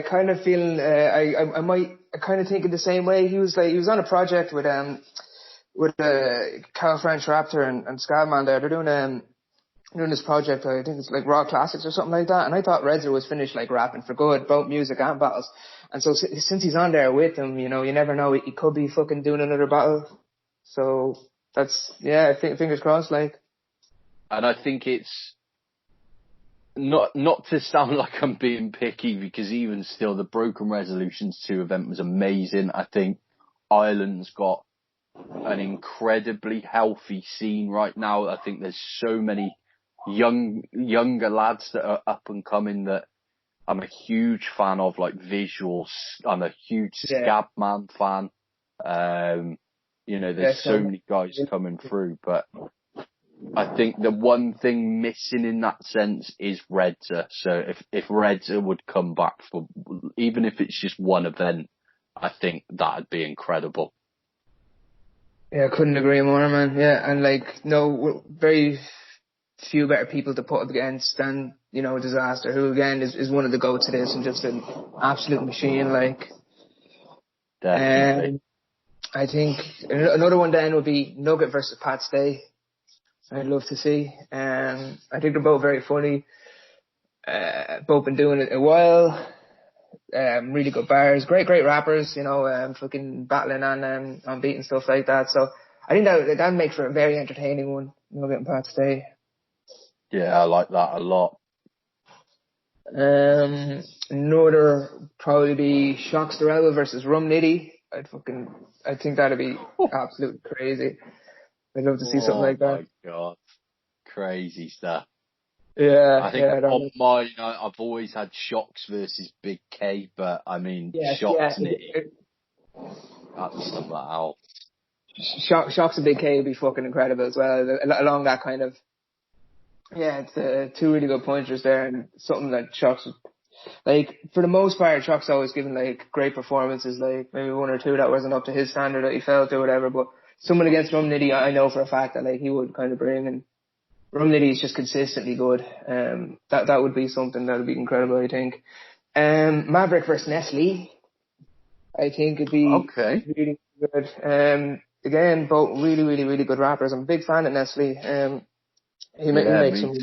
kind of feeling I kind of thinking the same way. He was on a project with Carl French Raptor and Scadman there. They're doing this project. I think it's like Raw Classics or something like that. And I thought Redzer was finished like rapping for good, both music and battles. And so since he's on there with them, you never know, he could be fucking doing another battle. So that's fingers crossed, like. And I think it's not to sound like I'm being picky, because even still, the Broken Resolutions 2 event was amazing. I think Ireland's got an incredibly healthy scene right now. I think there's so many younger lads that are up and coming that I'm a huge fan of, like Visuals. I'm a huge Scabman fan. There's so many guys coming through, but I think the one thing missing in that sense is Redzer. So if Redzer would come back for, even if it's just one event, I think that'd be incredible. Yeah, I couldn't agree more, man. Yeah, and very few better people to put up against than, Disaster, who again is one of the go-to this and just an absolute machine, like. Definitely. I think another one then would be Nugget versus Pat Stay. I'd love to see. I think they're both very funny. Both been doing it a while. Really good bars, great rappers, fucking battling on beat and stuff like that. So I think that makes for a very entertaining one. Nugget and Pat Stay. Yeah, I like that a lot. Another probably be Shocksterella versus Rum Nitty. I think that'd be absolutely crazy. I'd love to see something like that. Oh my God. Crazy stuff. Yeah. I think on mine, I've always had Shocks versus Big K, but I mean, Shocks Nitty. That's something else. Shocks and Big K would be fucking incredible as well. Along that kind of, it's two really good punchers there, and something that Shocks, like, for the most part, Shocks always given like great performances, like maybe one or two that wasn't up to his standard that he felt or whatever, but someone against Rum Nitty, I know for a fact that like he would kind of bring, and Rum Nitty is just consistently good. That would be something that would be incredible, I think. Maverick versus Nestle, I think it'd be really good. Again, both really, really, really good rappers. I'm a big fan of Nestle. He makes some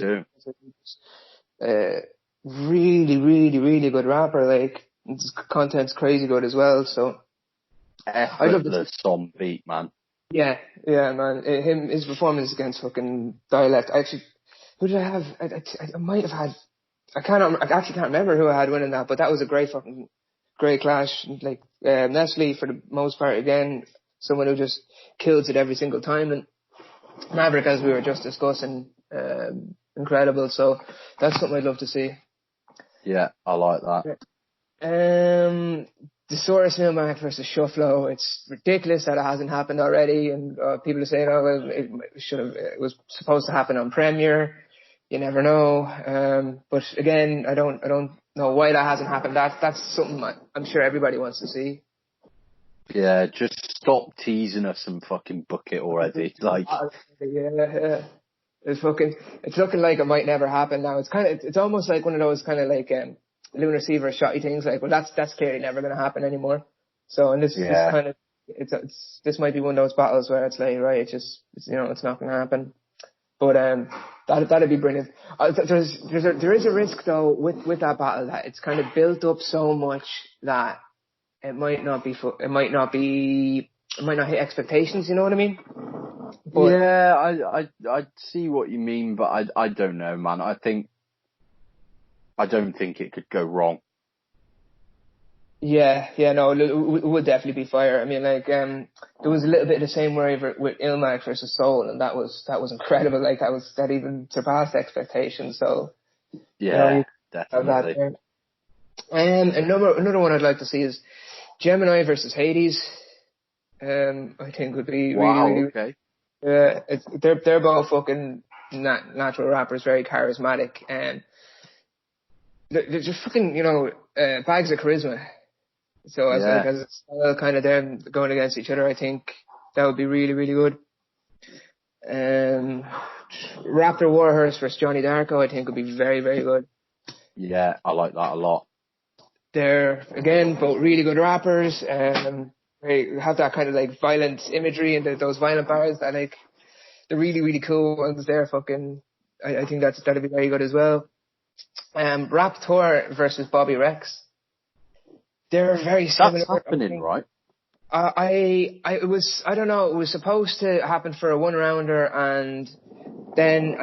really, really, really good rapper. Like, his content's crazy good as well. So effortless on beat, man. Yeah, man. His performance against fucking Dialect. Actually, who did I have? I might have had. I actually can't remember who I had winning that, but that was a great clash. Like, Nestle for the most part, again, someone who just kills it every single time. And Maverick, as we were just discussing, incredible. So that's something I'd love to see. Yeah, I like that. Desaurus Numac versus Shufflo. It's ridiculous that it hasn't happened already, and people are saying, "Oh, well, it was supposed to happen on Premiere." You never know. But again, I don't know why that hasn't happened. That's something I'm sure everybody wants to see. Yeah, just stop teasing us and fucking book it already. Like, yeah. It's looking like it might never happen now. It's almost like one of those kind of like Lunar Seaver shotty things. Like, well, that's clearly never going to happen anymore. So, and this kind of this might be one of those battles where it's like, right, it's not going to happen. But that'd be brilliant. There is a risk though with that battle that it's kind of built up so much that it might not hit expectations. You know what I mean? But, yeah, I see what you mean, but I don't know, man. I don't think it could go wrong. Yeah, no, it would definitely be fire. I mean, like, there was a little bit of the same worry with Ilmac versus Soul, and that was incredible. Like, that even surpassed expectations. So, yeah, definitely. Another one I'd like to see is Gemini versus Hades. I think would be really okay. They're both fucking natural rappers, very charismatic, and they're just fucking, bags of charisma. So as it's kind of them going against each other, I think that would be really, really good. Raptor Warhorse versus Johnny Darko, I think would be very, very good. Yeah, I like that a lot. They're, again, both really good rappers, they have that kind of like violent imagery and those violent bars that like, the really, really cool ones there, I think that'd be very good as well. Raptor versus Bobby Rex. They're very similar. That's happening, right? It was supposed to happen for a one rounder, and then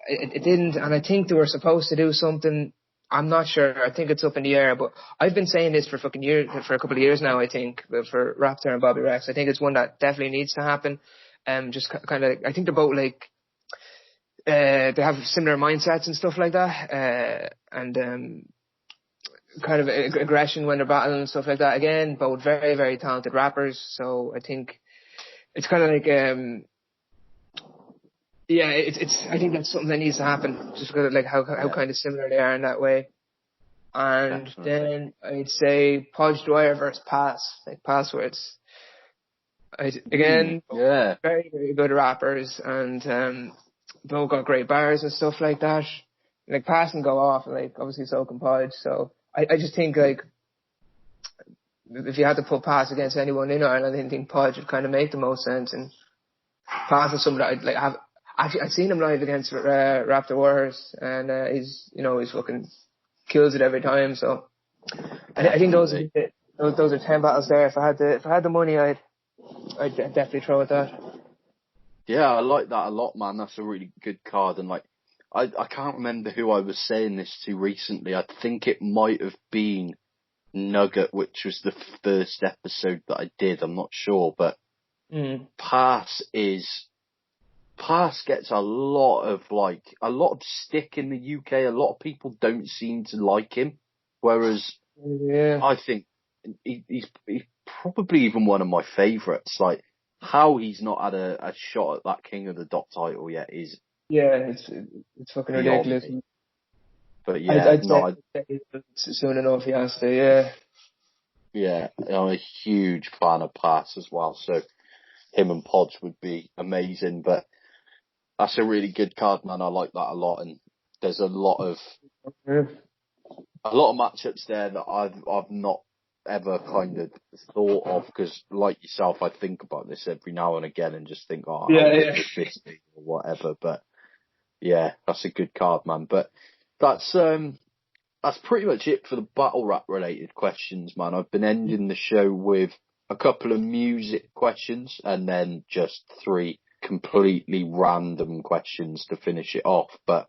it didn't, and I think they were supposed to do something. I'm not sure. I think it's up in the air, but I've been saying this for a couple of years now, I think, for Raptor and Bobby Rex. I think it's one that definitely needs to happen. Just kind of, I think they're both like, they have similar mindsets and stuff like that, and kind of aggression when they're battling and stuff like that. Again, both very, very talented rappers. So I think it's kind of like, I think that's something that needs to happen. Just because of like how kind of similar they are in that way. And definitely. Then I'd say Podge Dwyer versus Pass, like Passwords. Again, very, very good rappers, and both got great bars and stuff like that. Like, Pass can go off, and like, obviously so can Podge. So I just think, like, if you had to put Pass against anyone in Ireland, I think Podge would kind of make the most sense. And Pass is somebody I'd like have. Actually, I've seen him live against Raptor Warhorse, and he's fucking kills it every time. So I think those are 10 battles there. If I had the money, I'd definitely throw at that. Yeah, I like that a lot, man. That's a really good card. And like, I can't remember who I was saying this to recently. I think it might have been Nugget, which was the first episode that I did. I'm not sure, but Pass gets a lot of stick in the UK. A lot of people don't seem to like him, whereas I think he's probably even one of my favourites. Like, how he's not had a shot at that King of the Dot title yet is it's fucking ridiculous. Me. But yeah, I'd say soon enough he has to. Yeah, I'm a huge fan of Pass as well. So him and Podge would be amazing. But that's a really good card, man. I like that a lot, and there's a lot of matchups there that I've not ever kind of thought of, because like yourself, I think about this every now and again and just think, how would this be or whatever. But yeah, that's a good card, man. But that's pretty much it for the battle rap related questions, man. I've been ending the show with a couple of music questions and then just 3 completely random questions to finish it off. But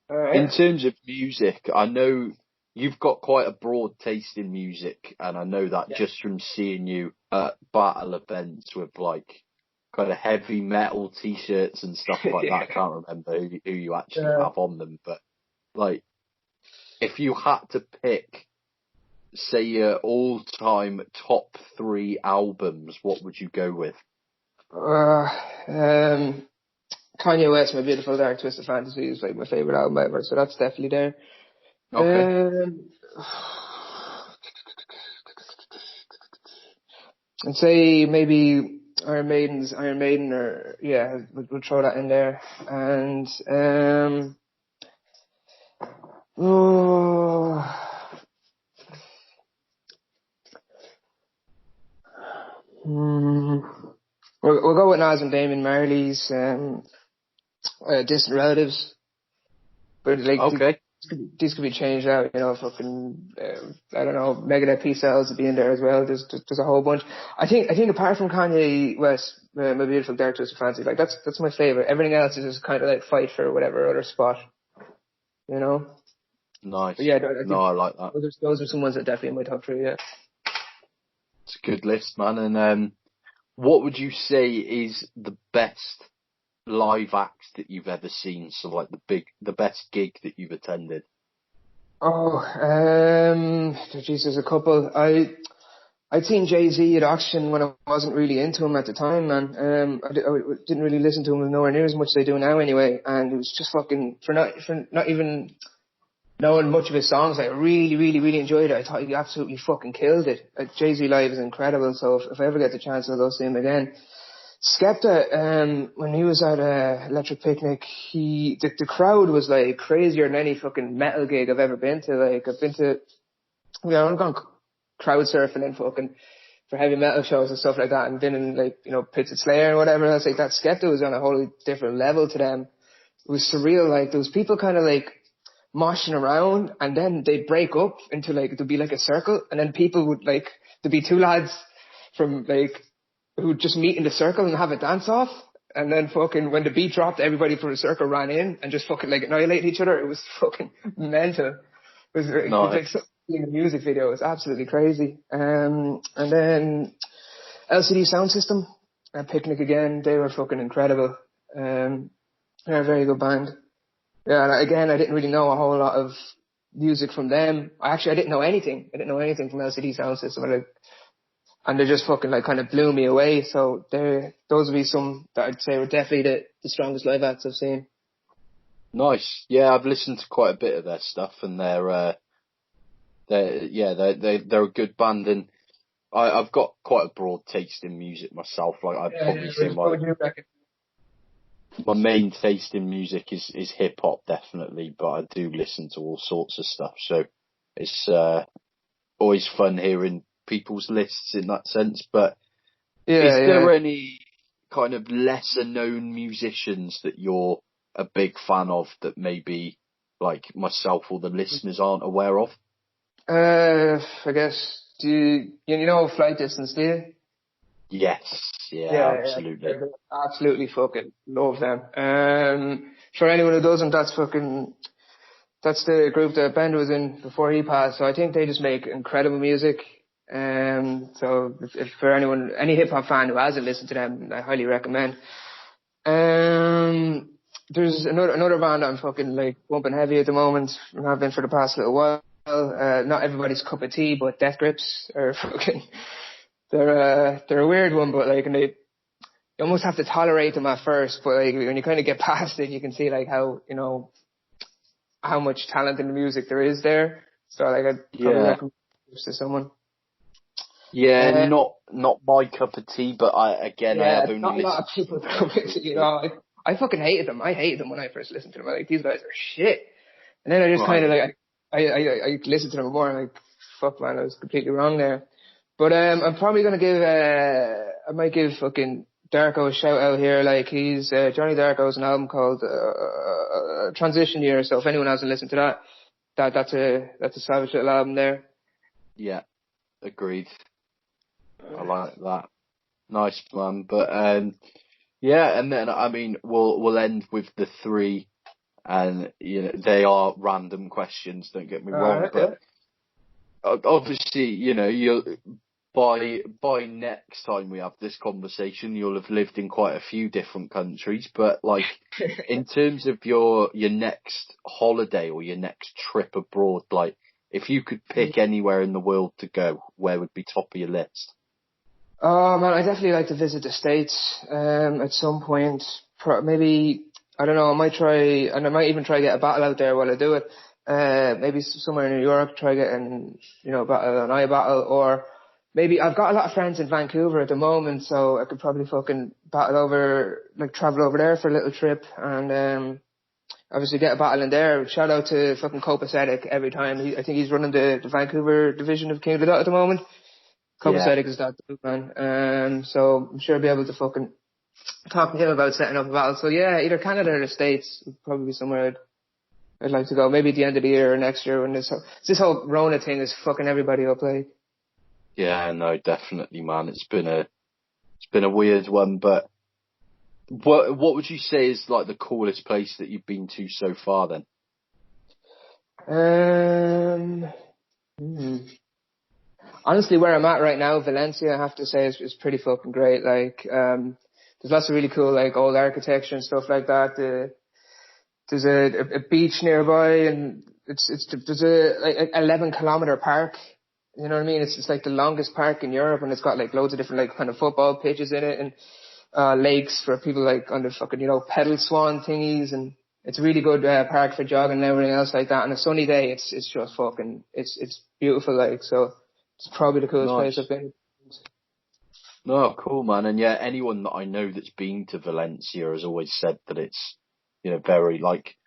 in terms of music, I know you've got quite a broad taste in music, and I know that just from seeing you at battle events with like kind of heavy metal t-shirts and stuff like that. I can't remember who you actually have on them, but like, if you had to pick, say, your all-time top 3 albums, what would you go with? Kanye West, My Beautiful Dark Twisted Fantasy is like my favorite album ever, so that's definitely there. Okay. I'd say maybe Iron Maiden, or yeah, we'll throw that in there. And we'll go with Nas and Damien Marley's Distant Relatives. But like, okay. These could be changed out, you know, fucking, I don't know, Megadeth P Cells would be in there as well. There's a whole bunch. I think apart from Kanye West, My Beautiful Dark Twisted Fantasy, like that's my favorite. Everything else is just kind of like fight for whatever other spot, you know? Nice. But yeah, I like that. Those are some ones that definitely in my top 3, yeah. It's a good list, man. And what would you say is the best live act that you've ever seen? So like the best gig that you've attended? Geez, there's a couple. I'd seen Jay-Z at Auction when I wasn't really into him at the time, man. I didn't really listen to him nowhere near as much as I do now anyway, and it was just fucking, for not even knowing much of his songs, I really, really, really enjoyed it. I thought he absolutely fucking killed it. Jay-Z live is incredible, so if I ever get the chance, I'll go see him again. Skepta, when he was at Electric Picnic, the crowd was like crazier than any fucking metal gig I've ever been to. Like, I've gone crowd surfing and fucking for heavy metal shows and stuff like that, and been in, like, you know, pits at Slayer and whatever else like that. Skepta was on a wholly different level to them. It was surreal. Like, there was people kind of like moshing around, and then they'd break up into like, there'd be like a circle, and then people would like, there'd be 2 lads from like, who would just meet in the circle and have a dance off, and then fucking when the beat dropped, everybody from the circle ran in and just fucking like annihilate each other. It was fucking mental. It was like something in a music video. It was absolutely crazy. And then LCD Sound System at Picnic again. They were fucking incredible. They're a very good band. Yeah, and again, I didn't really know a whole lot of music from them. I didn't know anything. I didn't know anything from LCD Sound System. And they just fucking like kind of blew me away. So those would be some that I'd say were definitely the strongest live acts I've seen. Nice. Yeah, I've listened to quite a bit of their stuff, and they're a good band, and I've got quite a broad taste in music myself. Like, I'd probably say my main taste in music is hip hop, definitely, but I do listen to all sorts of stuff. So it's always fun hearing people's lists in that sense. But is there any kind of lesser known musicians that you're a big fan of that maybe like myself or the listeners aren't aware of? I guess, do you know Flight Distance, do you? Yes, absolutely. Yeah, absolutely fucking love them. For anyone who doesn't, that's the group that Ben was in before he passed. So I think they just make incredible music. So if for anyone, any hip hop fan who hasn't listened to them, I highly recommend. There's another band I'm fucking like bumping heavy at the moment, and have been for the past little while. Not everybody's cup of tea, but Death Grips are fucking, they're a weird one, but like, and you almost have to tolerate them at first, but like when you kind of get past it, you can see like how, you know, how much talent in the music there is there. So like, I'd probably recommend this to someone. Yeah, not my cup of tea, but I have only not a lot of people cup of tea, you know. I fucking hated them. I hated them when I first listened to them. I'm like, these guys are shit. And then I just kind of like, I listened to them more and like, fuck man, I was completely wrong there. But I'm probably gonna give I might give fucking Darko a shout out here. Like, he's Johnny Darko's an album called Transition Year. So if anyone hasn't listened to that's a savage little album there. Yeah, agreed. I like that. Nice, man. But yeah, and then I mean we'll end with the 3, and you know they are random questions. Don't get me wrong, but obviously you know by next time we have this conversation, you'll have lived in quite a few different countries. But like, in terms of your next holiday or your next trip abroad, like, if you could pick anywhere in the world to go, where would be top of your list? Oh man, I definitely like to visit the States. At some point, maybe I don't know. I might try, and I might even try to get a battle out there while I do it. Maybe somewhere in New York, try getting battle an iBattle, or maybe I've got a lot of friends in Vancouver at the moment, so I could probably fucking travel over there for a little trip, and obviously get a battle in there. Shout out to fucking Copacetic every time. I think he's running the Vancouver division of King of the Dot at the moment. Copacetic is that dude, man. So I'm sure I'll be able to fucking talk to him about setting up a battle. So yeah, either Canada or the States would probably be somewhere I'd like to go. Maybe at the end of the year or next year when this whole Rona thing is fucking everybody up, like. Yeah, no, definitely, man. It's been a weird one, but what would you say is like the coolest place that you've been to so far then? Honestly, where I'm at right now, Valencia, I have to say, is pretty fucking great. Like, there's lots of really cool, like, old architecture and stuff like that. There's a beach nearby, and there's a 11-kilometer park. You know what I mean? It's like the longest park in Europe, and it's got like loads of different like kind of football pitches in it, and lakes for people like on the fucking pedal swan thingies, and it's a really good park for jogging and everything else like that. On a sunny day, it's just fucking it's beautiful, like. So it's probably the coolest place I've been. No, cool, man. And yeah, anyone that I know that's been to Valencia has always said that it's, very like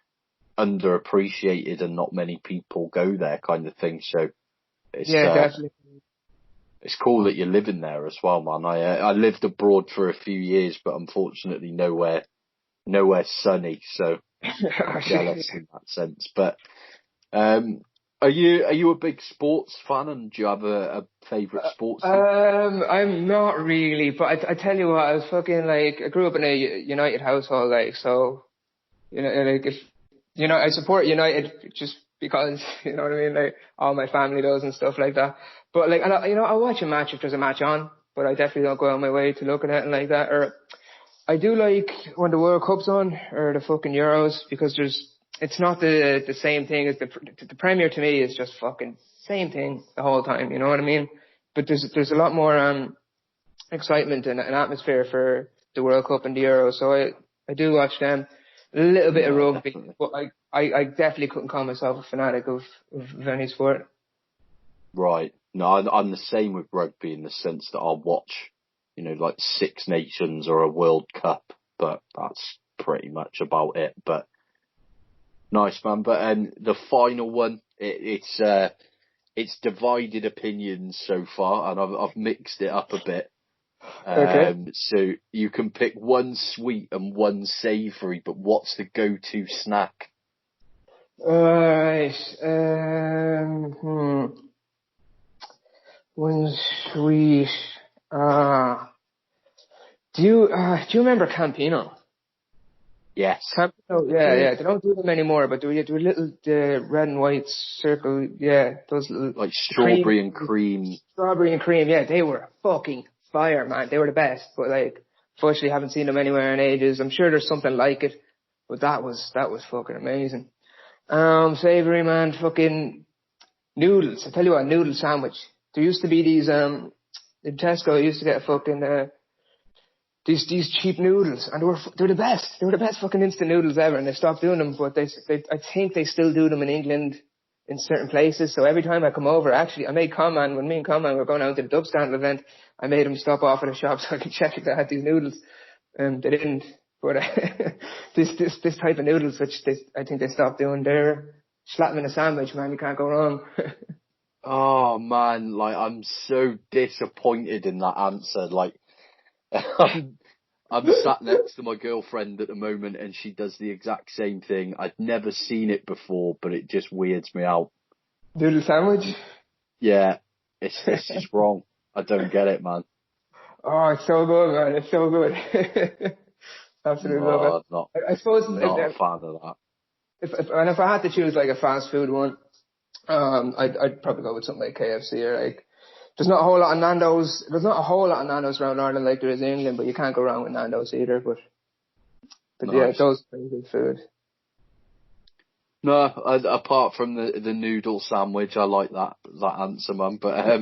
underappreciated and not many people go there kind of thing. So it's, definitely. It's cool that you're living there as well, man. I lived abroad for a few years, but unfortunately nowhere sunny. So I'm jealous in that sense. But, are you a big sports fan, and do you have a favourite sports team? I'm not really, but I tell you what, I was fucking like, I grew up in a United household, like, so, like, if, I support United just because, you know what I mean, like, all my family does and stuff like that. But like, I'll watch a match if there's a match on, but I definitely don't go out of my way to look at it and like that. Or I do like when the World Cup's on, or the fucking Euros, because it's not the same thing as the Premier. To me is just fucking same thing the whole time, you know what I mean? But there's a lot more excitement and an atmosphere for the World Cup and the Euros, so I do watch them. A little bit of rugby, definitely. But I definitely couldn't call myself a fanatic of any sport. Right. No, I'm the same with rugby in the sense that I'll watch, like Six Nations or a World Cup, but that's pretty much about it. But nice, man. But the final one, it's divided opinions so far, and I've mixed it up a bit. Okay. So you can pick one sweet and one savoury, but what's the go-to snack? Alright. One sweet. Do you remember Campino? Yes. Campino, yeah. They don't do them anymore, but do a little red and white circle. Yeah, those little, like strawberry and cream. Strawberry and cream. Yeah, they were fucking fire, man. They were the best. But like, unfortunately, haven't seen them anywhere in ages. I'm sure there's something like it, but that was fucking amazing. Savory, man, fucking noodles. I tell you what, noodle sandwich. There used to be these in Tesco. I used to get fucking these cheap noodles, and they're the best. They were the best fucking instant noodles ever, and they stopped doing them. But I think they still do them in England in certain places. So every time I come over, actually, I made Conman, when me and Conman were going out to the Dub Stand event, I made him stop off at a shop so I could check if they had these noodles. They didn't. But this type of noodles, which I think they stopped doing, they're slap them in a sandwich, man. You can't go wrong. Oh man, like I'm so disappointed in that answer. Like I'm sat next to my girlfriend at the moment, and she does the exact same thing. I'd never seen it before, but it just weirds me out. Noodle sandwich? Yeah, it's just wrong. I don't get it, man. Oh, it's so good, man. It's so good. Absolutely love it. I suppose not a fan of that. If I had to choose like a fast food one, I'd probably go with something like KFC or like There's not a whole lot of Nando's. There's not a whole lot of Nando's around Ireland like there is in England, but you can't go wrong with Nando's either. But Nice. yeah, those are pretty good food. No, apart from the noodle sandwich, I like that answer, man. But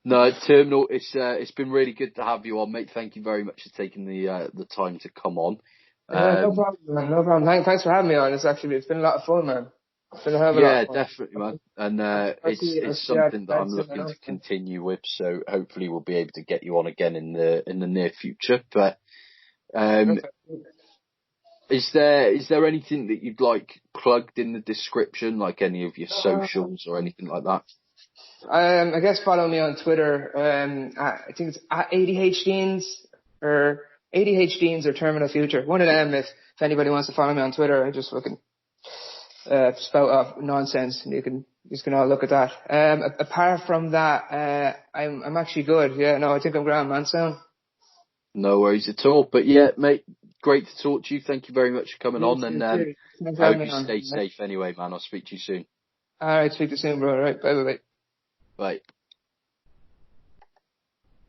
no, Terminal, it's been really good to have you on, mate. Thank you very much for taking the time to come on. No problem, man. No problem. Thanks for having me on. It's been a lot of fun, man. It's been a hell of a lot of fun. Definitely, man. And it's something that I'm looking to continue with. So hopefully we'll be able to get you on again in the near future. But is there anything that you'd like plugged in the description, like any of your socials or anything like that? I guess follow me on Twitter. I think it's at ADHDeans or ADHDeans or Terminal Future. One of them. If anybody wants to follow me on Twitter, I just fucking spout off nonsense, and you can all look at that. Apart from that, I'm actually good. Yeah, no, I think I'm grand, man. Sound. No worries at all. But yeah, mate, great to talk to you. Thank you very much for coming on, and I hope you stay safe anyway, man. I'll speak to you soon. All right, speak to you soon, bro. All right, bye. Bye.